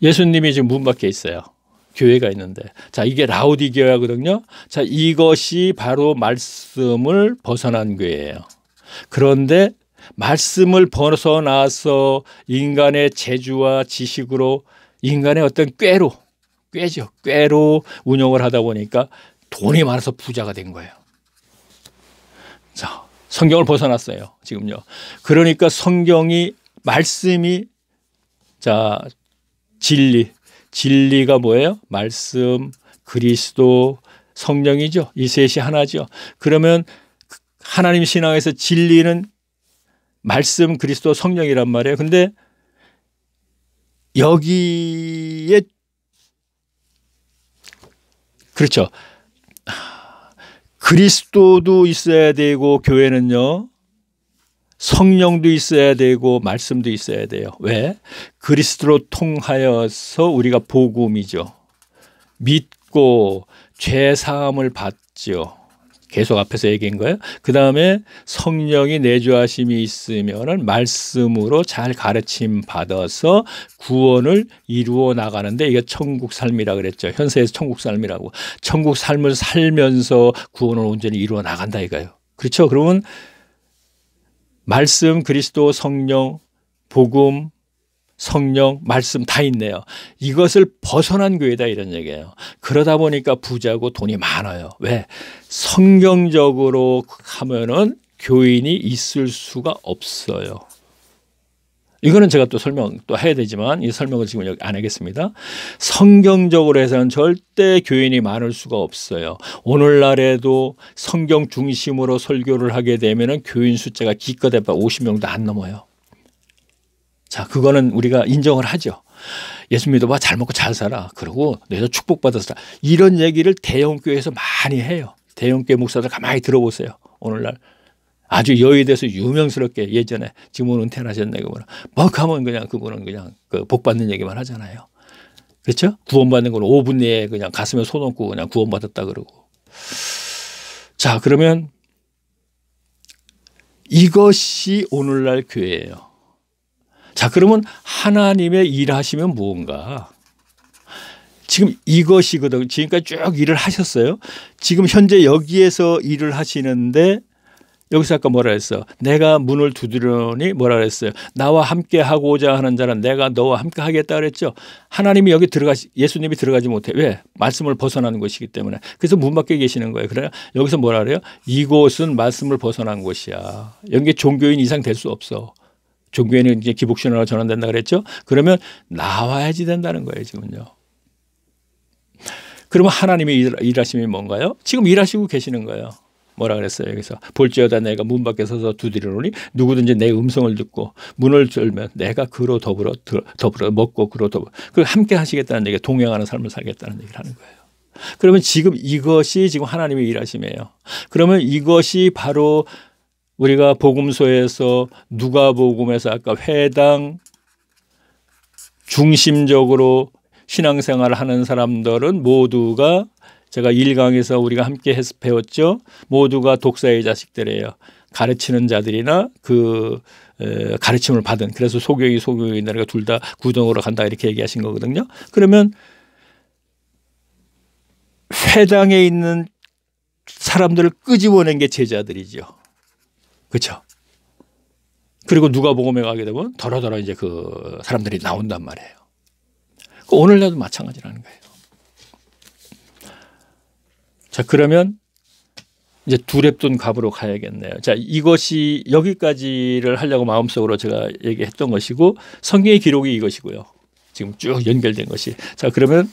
예수님이 지금 문 밖에 있어요. 교회가 있는데. 자, 이게 라오디게아거든요. 자, 이것이 바로 말씀을 벗어난 교회예요. 그런데 말씀을 벗어나서 인간의 재주와 지식으로 인간의 어떤 꾀로 운영을 하다 보니까 돈이 많아서 부자가 된 거예요. 자, 성경을 벗어났어요. 지금요. 그러니까 말씀이 자, 진리가 뭐예요? 말씀, 그리스도, 성령이죠. 이 셋이 하나죠. 그러면 하나님 신앙에서 진리는 말씀, 그리스도, 성령이란 말이에요. 근데 여기에 그렇죠. 그리스도도 있어야 되고 교회는요. 성령도 있어야 되고 말씀도 있어야 돼요. 왜? 그리스도로 통하여서 우리가 복음이죠. 믿고 죄 사함을 받죠. 계속 앞에서 얘기한 거예요. 그 다음에 성령이 내주하심이 있으면 말씀으로 잘 가르침 받아서 구원을 이루어 나가는데 이게 천국 삶이라 그랬죠. 현세에서 천국 삶이라고. 천국 삶을 살면서 구원을 온전히 이루어 나간다 이거예요. 그렇죠? 그러면 말씀, 그리스도, 성령, 복음, 성령, 말씀 다 있네요. 이것을 벗어난 교회다 이런 얘기예요. 그러다 보니까 부자고 돈이 많아요. 왜? 성경적으로 하면은 교인이 있을 수가 없어요. 이거는 제가 또 설명 또 해야 되지만 이 설명을 지금 여기 안 하겠습니다. 성경적으로 해서는 절대 교인이 많을 수가 없어요. 오늘날에도 성경 중심으로 설교를 하게 되면은 교인 숫자가 기껏 해봐 50명도 안 넘어요. 자, 그거는 우리가 인정을 하죠. 예수 믿어봐, 잘 먹고 잘 살아. 그리고 너희도 축복받았어. 이런 얘기를 대형교회에서 많이 해요. 대형교회 목사들 가만히 들어보세요. 오늘날 아주 여의도에서 유명스럽게 예전에 지금은 은퇴를 하셨네. 그분은 뭐 하면 그냥 그분은 그냥 그 복 받는 얘기만 하잖아요. 그렇죠? 구원받는 건 5분 내에 그냥 가슴에 손 얹고 그냥 구원받았다 그러고. 자, 그러면 이것이 오늘날 교회예요. 자, 그러면 하나님의 일하시면 무언가? 지금 이것이거든. 지금까지 쭉 일을 하셨어요. 지금 현재 여기에서 일을 하시는데 여기서 아까 뭐라 했어? 내가 문을 두드리니 뭐라 그랬어요? 나와 함께 하고자 하는 자는 내가 너와 함께 하겠다 그랬죠. 하나님이 여기 예수님이 들어가지 못해. 왜? 말씀을 벗어나는 것이기 때문에. 그래서 문 밖에 계시는 거예요. 그래 여기서 뭐라 그래요? 이곳은 말씀을 벗어난 곳이야. 여기 종교인 이상 될 수 없어. 종교인은 이제 기복신앙으로 전환된다 그랬죠. 그러면 나와야지 된다는 거예요, 지금요. 그러면 하나님의 일하심이 뭔가요? 지금 일하시고 계시는 거예요. 뭐라 그랬어요? 여기서 볼지어다 내가 문 밖에 서서 두드리노니 누구든지 내 음성을 듣고 문을 열면 내가 그로 더불어 먹고 그로 더불어 그리고 함께 하시겠다는 얘기가 동행하는 삶을 살겠다는 얘기를 하는 거예요. 그러면 지금 이것이 지금 하나님의 일하심이에요. 그러면 이것이 바로 우리가 복음서에서 누가복음에서 아까 회당 중심적으로 신앙생활을 하는 사람들은 모두가 제가 1강에서 우리가 함께 해서 배웠죠. 모두가 독사의 자식들이에요. 가르치는 자들이나 그 가르침을 받은 그래서 소교인들과 둘 다 구덩으로 간다 이렇게 얘기하신 거거든요. 그러면 회당에 있는 사람들을 끄집어낸 게 제자들이죠. 그렇죠. 그리고 누가복음에 가게 되면 더러더러 이제 그 사람들이 나온단 말이에요. 오늘날도 마찬가지라는 거예요. 자, 그러면 이제 두렙돈 갑으로 가야겠네요. 자, 이것이 여기까지를 하려고 마음속으로 제가 얘기했던 것이고 성경의 기록이 이것이고요. 지금 쭉 연결된 것이. 자, 그러면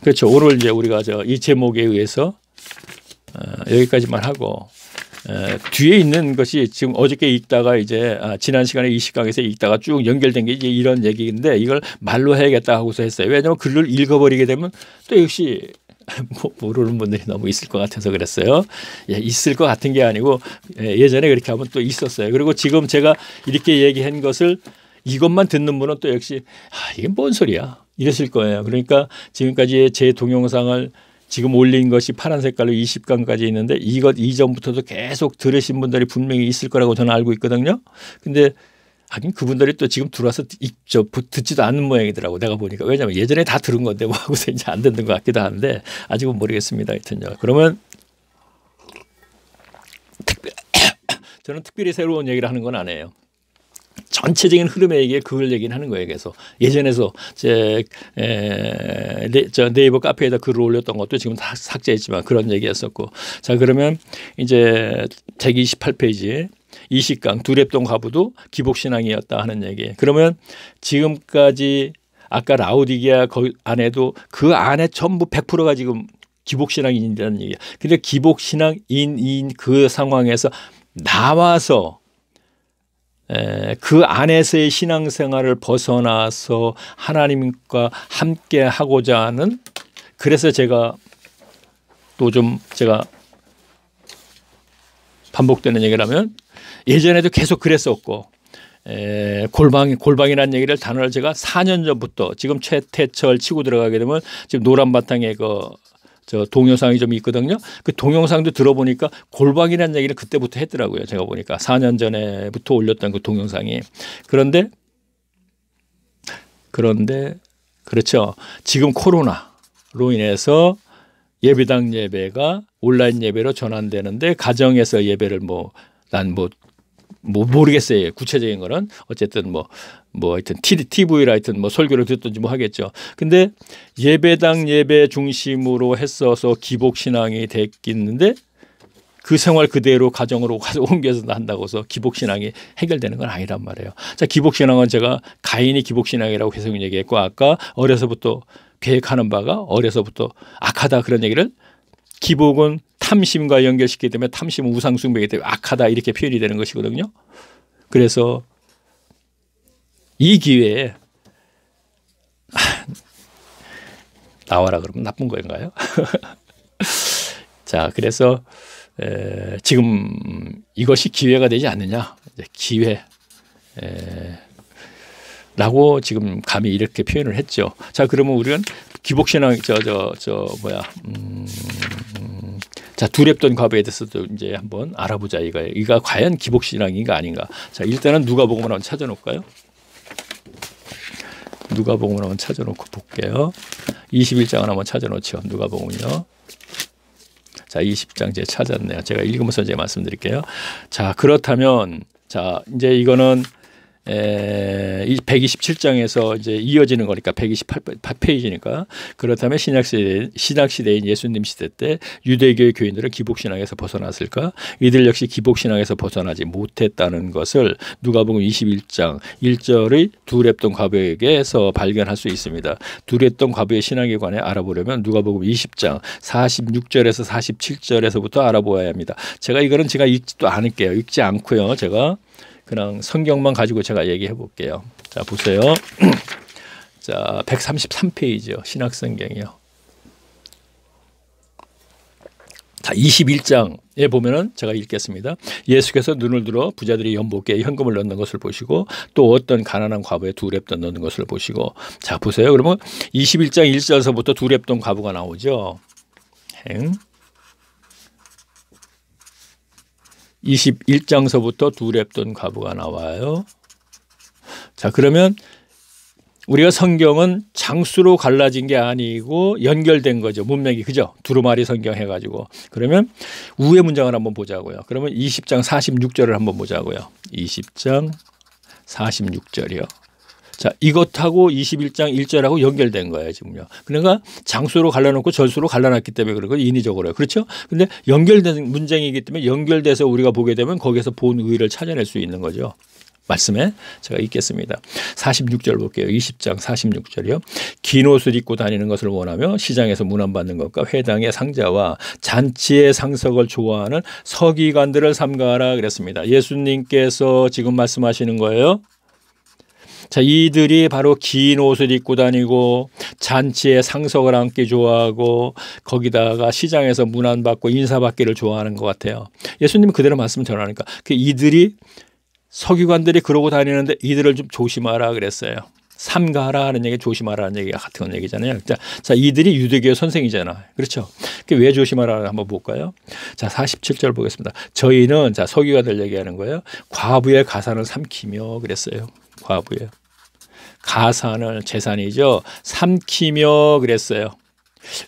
그렇죠. 오늘 이제 우리가 이 제목에 의해서 여기까지만 하고 뒤에 있는 것이 지금 어저께 읽다가 이제 지난 시간에 이 시간에서 읽다가 쭉 연결된 게 이제 이런 얘기인데 이걸 말로 해야겠다 하고서 했어요. 왜냐하면 글을 읽어버리게 되면 또 역시 모르는 분들이 너무 있을 것 같아서 그랬어요. 예, 있을 것 같은 게 아니고 예전에 그렇게 하면 또 있었어요. 그리고 지금 제가 이렇게 얘기한 것을 이것만 듣는 분은 또 역시 이게 뭔 소리야 이랬을 거예요. 그러니까 지금까지 제 동영상을 지금 올린 것이 파란 색깔로 20강까지 있는데 이것 이전부터도 계속 들으신 분들이 분명히 있을 거라고 저는 알고 있거든요. 근데 하긴 그분들이 또 지금 들어와서 듣지도 않는 모양이더라고 내가 보니까. 왜냐하면 예전에 다 들은 건데 뭐 하고서 이제 안 듣는 것 같기도 한데 아직은 모르겠습니다. 하여튼요. 그러면 저는 특별히 새로운 얘기를 하는 건 안 해요. 전체적인 흐름의 얘기에 그걸 얘기는 하는 거예요. 그래서 예전에서 저 네이버 카페에다 글을 올렸던 것도 지금 다 삭제했지만 그런 얘기였었고. 자, 그러면 이제 128페이지 이식강 두렙돈 과부도 기복신앙이었다 하는 얘기. 그러면 지금까지 아까 라오디게아 안에도 그 안에 전부 100%가 지금 기복신앙인이라는 얘기야. 근데 기복신앙인인 그 상황에서 나와서 그 안에서의 신앙생활을 벗어나서 하나님과 함께 하고자 하는. 그래서 제가 또 좀 제가 반복되는 얘기를 하면 예전에도 계속 그랬었고 골방이라는 얘기를 단어를 제가 4년 전부터 지금 최태철 치고 들어가게 되면 지금 노란 바탕에 저 동영상이 좀 있거든요. 그 동영상도 들어보니까 골방이라는 얘기를 그때부터 했더라고요. 제가 보니까 4년 전에부터 올렸던 그 동영상이. 그런데 그렇죠. 지금 코로나로 인해서 예배당 예배가 온라인 예배로 전환되는데 가정에서 예배를 난 모르겠어요. 구체적인 거는 어쨌든 하여튼 TV라 하여튼 설교를 듣든지 하겠죠. 근데 예배당 예배 중심으로 했어서 기복신앙이 됐겠는데 그 생활 그대로 가정으로 가서 옮겨서 한다고 해서 기복신앙이 해결되는 건 아니란 말이에요. 자, 기복신앙은 제가 가인이 기복신앙이라고 계속 얘기했고 아까 어려서부터 계획하는 바가 어려서부터 악하다 그런 얘기를 기복은 탐심과 연결시키기 때문에 탐심은 우상숭배이기 때문에 악하다 이렇게 표현이 되는 것이거든요. 그래서 이 기회에 나와라 그러면 나쁜 건가요? 자, 그래서 지금 이것이 기회가 되지 않느냐. 기회. 라고 지금 감히 이렇게 표현을 했죠. 자, 그러면 우리는 기복신앙 자, 두렙돈 과부에 대해서도 이제 한번 알아보자 이가 과연 기복신앙인가 아닌가. 자, 일단은 누가복음을 한번 찾아놓을까요? 누가복음을 한번 찾아놓고 볼게요. 21장을 한번 찾아놓죠. 누가복음은요. 자, 20장 제가 찾았네요. 제가 읽으면서 이제 말씀드릴게요. 자, 그렇다면 자, 이제 이거는 127장에서 이제 이어지는 거니까 128페이지니까 그렇다면 신학시대인 예수님 시대 때 유대교의 교인들은 기복신앙에서 벗어났을까? 이들 역시 기복신앙에서 벗어나지 못했다는 것을 누가복음 21장 1절의 두렙돈 과부에게서 발견할 수 있습니다. 두렙돈 과부의 신앙에 관해 알아보려면 누가복음 20장 46절에서 47절에서부터 알아보아야 합니다. 제가 이거는 제가 읽지도 않을게요. 읽지 않고요. 제가 그냥 성경만 가지고 제가 얘기해 볼게요. 자, 보세요. 자, 133페이지요. 신학성경이요. 자, 21장에 보면은 제가 읽겠습니다. 예수께서 눈을 들어 부자들이 연복에 현금을 넣는 것을 보시고 또 어떤 가난한 과부의 두렙돈 넣는 것을 보시고 자, 보세요. 그러면 21장 1절서부터 두렙돈 과부가 나오죠. 21장서부터 두렙돈 과부가 나와요. 자, 그러면 우리가 성경은 장수로 갈라진 게 아니고 연결된 거죠. 문맥이 그죠? 두루마리 성경 해가지고. 그러면 우회 문장을 한번 보자고요. 그러면 20장 46절을 한번 보자고요. 20장 46절이요. 자, 이것하고 21장 1절하고 연결된 거예요, 지금요. 그러니까 장수로 갈라놓고 절수로 갈라놨기 때문에 그런 건 인위적으로요. 그렇죠? 근데 연결된 문장이기 때문에 연결돼서 우리가 보게 되면 거기서 본 의의를 찾아낼 수 있는 거죠. 말씀에 제가 읽겠습니다. 46절 볼게요. 20장 46절이요. 긴 옷을 입고 다니는 것을 원하며 시장에서 문안받는 것과 회당의 상자와 잔치의 상석을 좋아하는 서기관들을 삼가하라 그랬습니다. 예수님께서 지금 말씀하시는 거예요. 자, 이들이 바로 긴 옷을 입고 다니고 잔치에 상석을 앉기 좋아하고 거기다가 시장에서 문안받고 인사받기를 좋아하는 것 같아요. 예수님은 그대로 말씀 전하니까 이들이 서기관들이 그러고 다니는데 이들을 좀 조심하라 그랬어요. 삼가하라 하는 얘기 조심하라는 얘기가 같은 얘기잖아요. 자, 이들이 유대교의 선생이잖아요. 그렇죠? 왜 조심하라 한번 볼까요? 자, 47절 보겠습니다. 저희는 자, 서기관들 얘기하는 거예요. 과부의 가산을 삼키며 그랬어요. 과부의 가산을 재산이죠. 삼키며 그랬어요.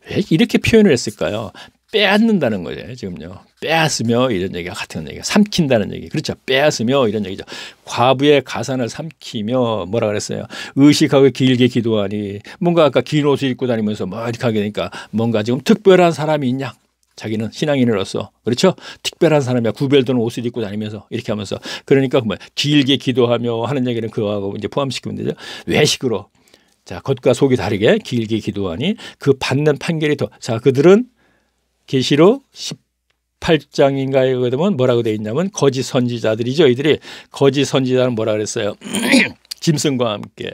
왜 이렇게 표현을 했을까요? 빼앗는다는 거죠. 지금요. 빼앗으며 이런 얘기가 같은 얘기가 삼킨다는 얘기. 그렇죠. 빼앗으며 이런 얘기죠. 과부의 가산을 삼키며 뭐라 그랬어요. 의식하고 길게 기도하니 뭔가 아까 긴 옷을 입고 다니면서 뭐 이렇게 하게 되니까 뭔가 지금 특별한 사람이 있냐. 자기는 신앙인으로서 그렇죠. 특별한 사람이야. 구별되는 옷을 입고 다니면서 이렇게 하면서 그러니까 뭐 길게 기도하며 하는 얘기는 그거하고 이제 포함시키면 되죠. 외식으로 자 겉과 속이 다르게 길게 기도하니 그 받는 판결이 더 자 그들은 계시록 18장인가에 그러면 뭐라고 되어 있냐면 거짓 선지자들이죠. 이들이 거짓 선지자는 뭐라 그랬어요. 짐승과 함께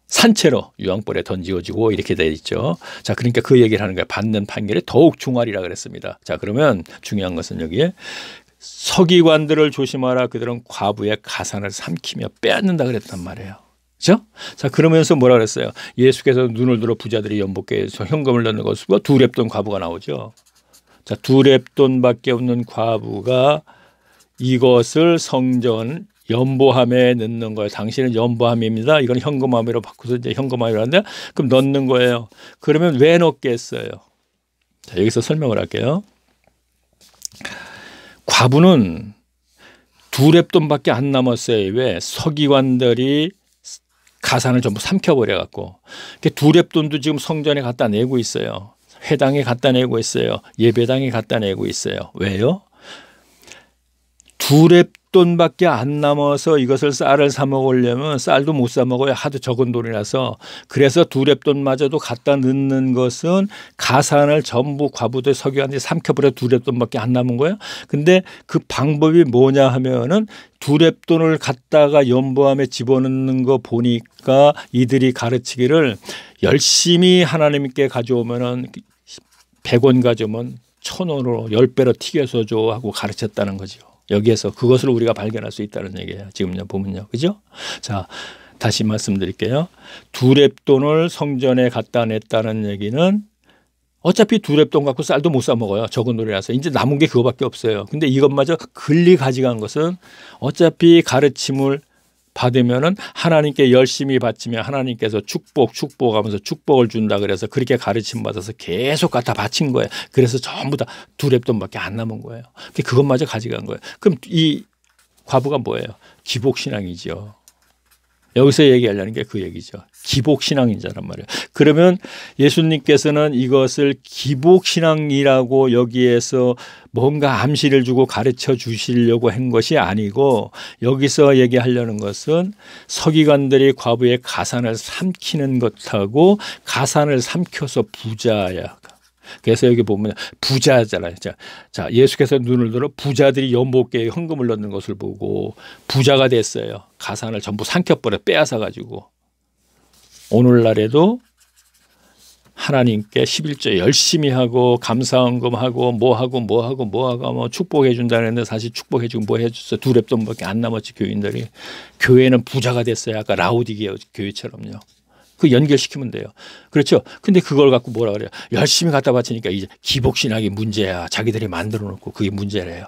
산채로 유황불에 던지어지고 이렇게 되어 있죠. 자, 그러니까 그 얘기를 하는 거예요. 받는 판결이 더욱 중하리라 그랬습니다. 자, 그러면 중요한 것은 여기에 서기관들을 조심하라. 그들은 과부의 가산을 삼키며 빼앗는다 그랬단 말이에요. 그렇죠? 자, 그러면서 뭐라 그랬어요? 예수께서 눈을 들어 부자들이 연복계에서 현금을 넣는 것과 두렙돈 과부가 나오죠. 자, 두렙돈밖에 없는 과부가 이것을 성전 연보함에 넣는 거예요. 당신은 연보함입니다. 이건 현금함으로 바꿔서 이제 현금함이라고 하는데 그럼 넣는 거예요. 그러면 왜 넣겠어요? 자, 여기서 설명을 할게요. 과부는 두렙돈밖에 안 남았어요. 왜? 서기관들이 가산을 전부 삼켜버려 갖고 두렙돈도 지금 성전에 갖다 내고 있어요. 회당에 갖다 내고 있어요. 예배당에 갖다 내고 있어요. 왜요? 두 렙돈밖에 안 남아서 이것을 쌀을 사 먹으려면 쌀도 못 사 먹어요. 하도 적은 돈이라서. 그래서 두 렙돈마저도 갖다 넣는 것은 가산을 전부 과부들 서기관들이 삼켜버려 두 렙돈밖에 안 남은 거예요. 근데 그 방법이 뭐냐 하면은 두 렙돈을 갖다가 연보함에 집어넣는 거 보니까 이들이 가르치기를 열심히 하나님께 가져오면은 100원 가져오면 1,000원으로 10배로 튀겨서 줘 하고 가르쳤다는 거죠. 여기에서 그것을 우리가 발견할 수 있다는 얘기예요. 지금요 보면요. 그죠? 자, 다시 말씀드릴게요. 두 렙돈을 성전에 갖다 냈다는 얘기는 어차피 두 렙돈 갖고 쌀도 못 사 먹어요. 적은 돈이라서. 이제 남은 게 그거밖에 없어요. 근데 이것마저 글리 가져간 것은 어차피 가르침을 받으면은 하나님께 열심히 바치면 하나님께서 축복하면서 축복을 준다 그래서 그렇게 가르침 받아서 계속 갖다 바친 거예요. 그래서 전부 다 두 렙돈밖에 안 남은 거예요. 그것마저 가져간 거예요. 그럼 이 과부가 뭐예요? 기복신앙이죠. 여기서 얘기하려는 게 그 얘기죠. 기복신앙인자란 말이에요. 그러면 예수님께서는 이것을 기복신앙이라고 여기에서 뭔가 암시를 주고 가르쳐 주시려고 한 것이 아니고 여기서 얘기하려는 것은 서기관들이 과부의 가산을 삼키는 것하고 가산을 삼켜서 부자야. 그래서 여기 보면 부자잖아요. 자, 예수께서 눈을 들어 부자들이 연복계에 헌금을 넣는 것을 보고 부자가 됐어요. 가산을 전부 삼켜버려 빼앗아 가지고 오늘날에도 하나님께 11조 열심히 하고 감사헌금하고 뭐 축복해 준다는데 사실 축복해 주고 뭐 해줬어. 두 렙돈밖에 안 남았지. 교인들이. 교회는 부자가 됐어요. 아까 라우디게 교회처럼요. 그 연결시키면 돼요. 그렇죠. 근데 그걸 갖고 뭐라 그래요? 열심히 갖다 바치니까 이제 기복신학이 문제야. 자기들이 만들어 놓고 그게 문제래요.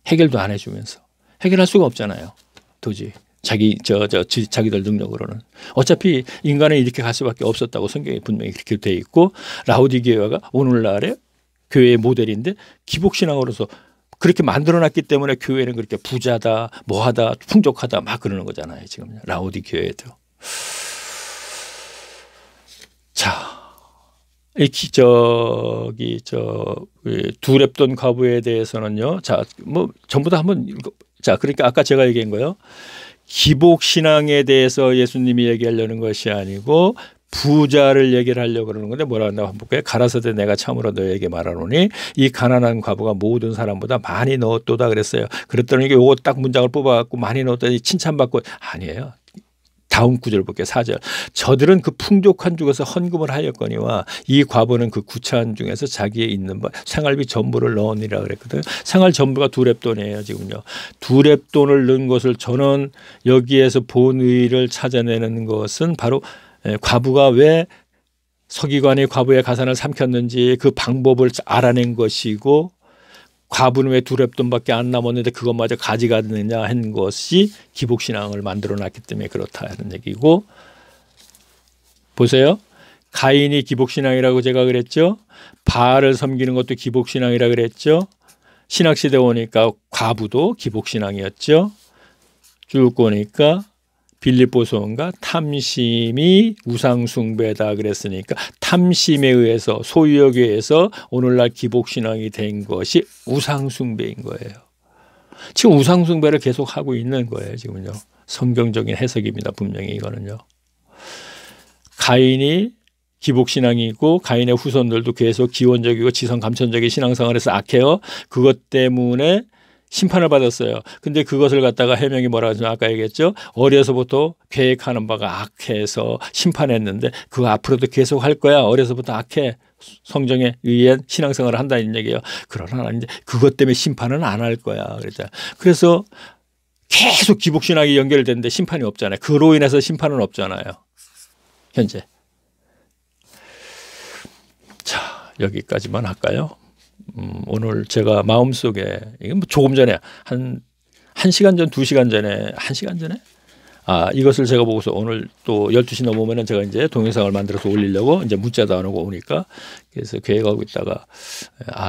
해결도 안 해주면서. 해결할 수가 없잖아요. 도저히. 자기들 능력으로는. 어차피 인간은 이렇게 갈 수밖에 없었다고 성경에 분명히 그렇게 돼 있고 라우디게아가 오늘날의 교회의 모델인데 기복신학으로서 그렇게 만들어놨기 때문에 교회는 그렇게 부자다, 뭐하다, 풍족하다 막 그러는 거잖아요. 지금 라우디게아에도. 자, 두 렙돈 과부에 대해서는요. 자, 뭐 전부 다 한번 자, 그러니까 아까 제가 얘기한 거요. 기복신앙에 대해서 예수님이 얘기하려는 것이 아니고 부자를 얘기를 하려고 그러는 건데 뭐라 한다고 한번 볼까요? 가라사대 내가 참으로 너에게 말하노니 이 가난한 과부가 모든 사람보다 많이 넣었도다 그랬어요. 그랬더니 이게 요거 딱 문장을 뽑아갖고 많이 넣었더니 칭찬받고 아니에요. 다음 구절 볼게요. 4절. 저들은 그 풍족한 중에서 헌금을 하였거니와 이 과부는 그 구차한 중에서 자기의 있는 바 생활비 전부를 넣으니라 그랬거든요. 생활 전부가 두 렙돈이에요. 지금요. 두 렙돈을 넣은 것을 저는 여기에서 본의를 찾아내는 것은 바로 과부가 왜 서기관이 과부의 가산을 삼켰는지 그 방법을 알아낸 것이고 과부는 왜 두 렙돈밖에 안 남았는데 그것마저 가져가느냐 한 것이 기복신앙을 만들어놨기 때문에 그렇다 하는 얘기고 보세요. 가인이 기복신앙이라고 제가 그랬죠. 바알을 섬기는 것도 기복신앙이라고 그랬죠. 신학시대 오니까 과부도 기복신앙이었죠. 쭉 보니까 빌립보서인가 탐심이 우상숭배다 그랬으니까 탐심에 의해서 소유욕에 의해서 오늘날 기복신앙이 된 것이 우상숭배인 거예요. 지금 우상숭배를 계속 하고 있는 거예요. 지금요. 성경적인 해석입니다. 분명히 이거는요. 가인이 기복신앙이고 가인의 후손들도 계속 기원적이고 지성감천적인 신앙생활에서 악해요. 그것 때문에 심판을 받았어요. 근데 그것을 갖다가 해명이 뭐라고 하냐면 아까 얘기했죠. 어려서부터 계획하는 바가 악해서 심판했는데 그거 앞으로도 계속 할 거야. 어려서부터 악해. 성경에 의한 신앙생활을 한다는 얘기예요. 그러나 이제 그것 때문에 심판은 안 할 거야. 그랬잖아요. 그래서 계속 기복신앙이 연결되는데 심판이 없잖아요. 그로 인해서 심판은 없잖아요. 현재. 자, 여기까지만 할까요? 오늘 제가 마음속에 이게 뭐 조금 전에 한 1시간 전, 2시간 전에 1시간 전에 이것을 제가 보고서 오늘 또 12시 넘으면은 제가 이제 동영상을 만들어서 올리려고 이제 문자도 안 오고 오니까 그래서 계획하고 있다가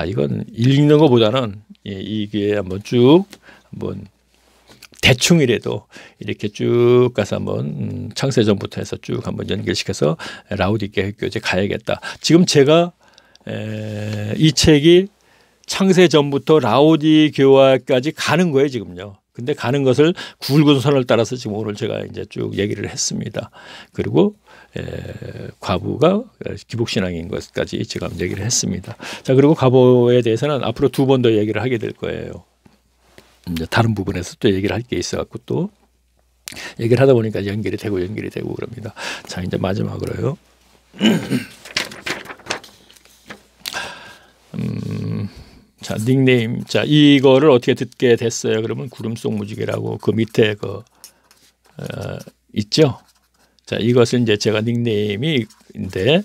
이건 읽는 것보다는 이게 한번 쭉 한번 대충이라도 이렇게 쭉 가서 한번 창세전부터 해서 쭉 한번 연결시켜서 라우디게아 교제 가야겠다. 지금 제가 이 책이 창세 전부터 라오디게아까지 가는 거예요, 지금요. 근데 가는 것을 굵은 선을 따라서 지금 오늘 제가 이제 쭉 얘기를 했습니다. 그리고 과부가 기복신앙인 것까지 지금 얘기를 했습니다. 자, 그리고 과부에 대해서는 앞으로 2번 더 얘기를 하게 될 거예요. 이제 다른 부분에서 또 얘기를 할 게 있어갖고 또 얘기를 하다 보니까 연결이 되고 그럽니다. 자, 이제 마지막으로요. 자, 닉네임. 자, 이거를 어떻게 듣게 됐어요? 그러면 구름 속 무지개라고 그 밑에 있죠? 자, 이것을 이제 제가 닉네임인데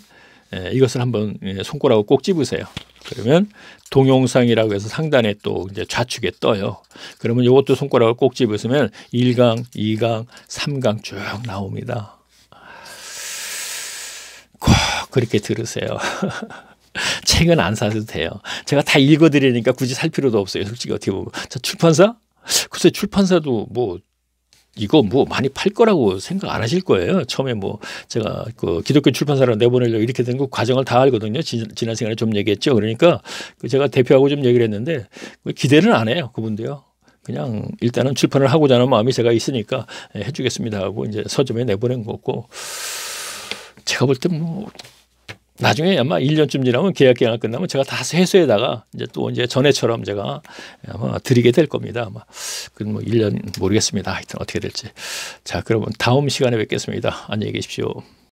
이것을 한번 손가락으로 꼭 집으세요. 그러면 동영상이라고 해서 상단에 또 이제 좌측에 떠요. 그러면 이것도 손가락을 꼭 집으시면 1강, 2강, 3강 쭉 나옵니다. 꼭 그렇게 들으세요. 책은 안 사도 돼요. 제가 다 읽어드리니까 굳이 살 필요도 없어요. 솔직히 어떻게 보면. 자, 출판사? 글쎄 출판사도 뭐 이거 뭐 많이 팔 거라고 생각 안 하실 거예요. 처음에 뭐 제가 그 기독교 출판사를 내보내려고 이렇게 된 그 과정을 다 알거든요. 지난 시간에 좀 얘기했죠. 그러니까 제가 대표하고 좀 얘기를 했는데 기대는 안 해요. 그분도요. 그냥 일단은 출판을 하고자 하는 마음이 제가 있으니까 해주겠습니다 하고 이제 서점에 내보낸 거고, 제가 볼 때 뭐 나중에 아마 1년쯤 지나면 계약 기간 끝나면 제가 다 회수에다가 이제 또 이제 전에처럼 제가 아마 드리게 될 겁니다. 아마 그 뭐 1년 모르겠습니다. 하여튼 어떻게 될지. 자, 그러면 다음 시간에 뵙겠습니다. 안녕히 계십시오.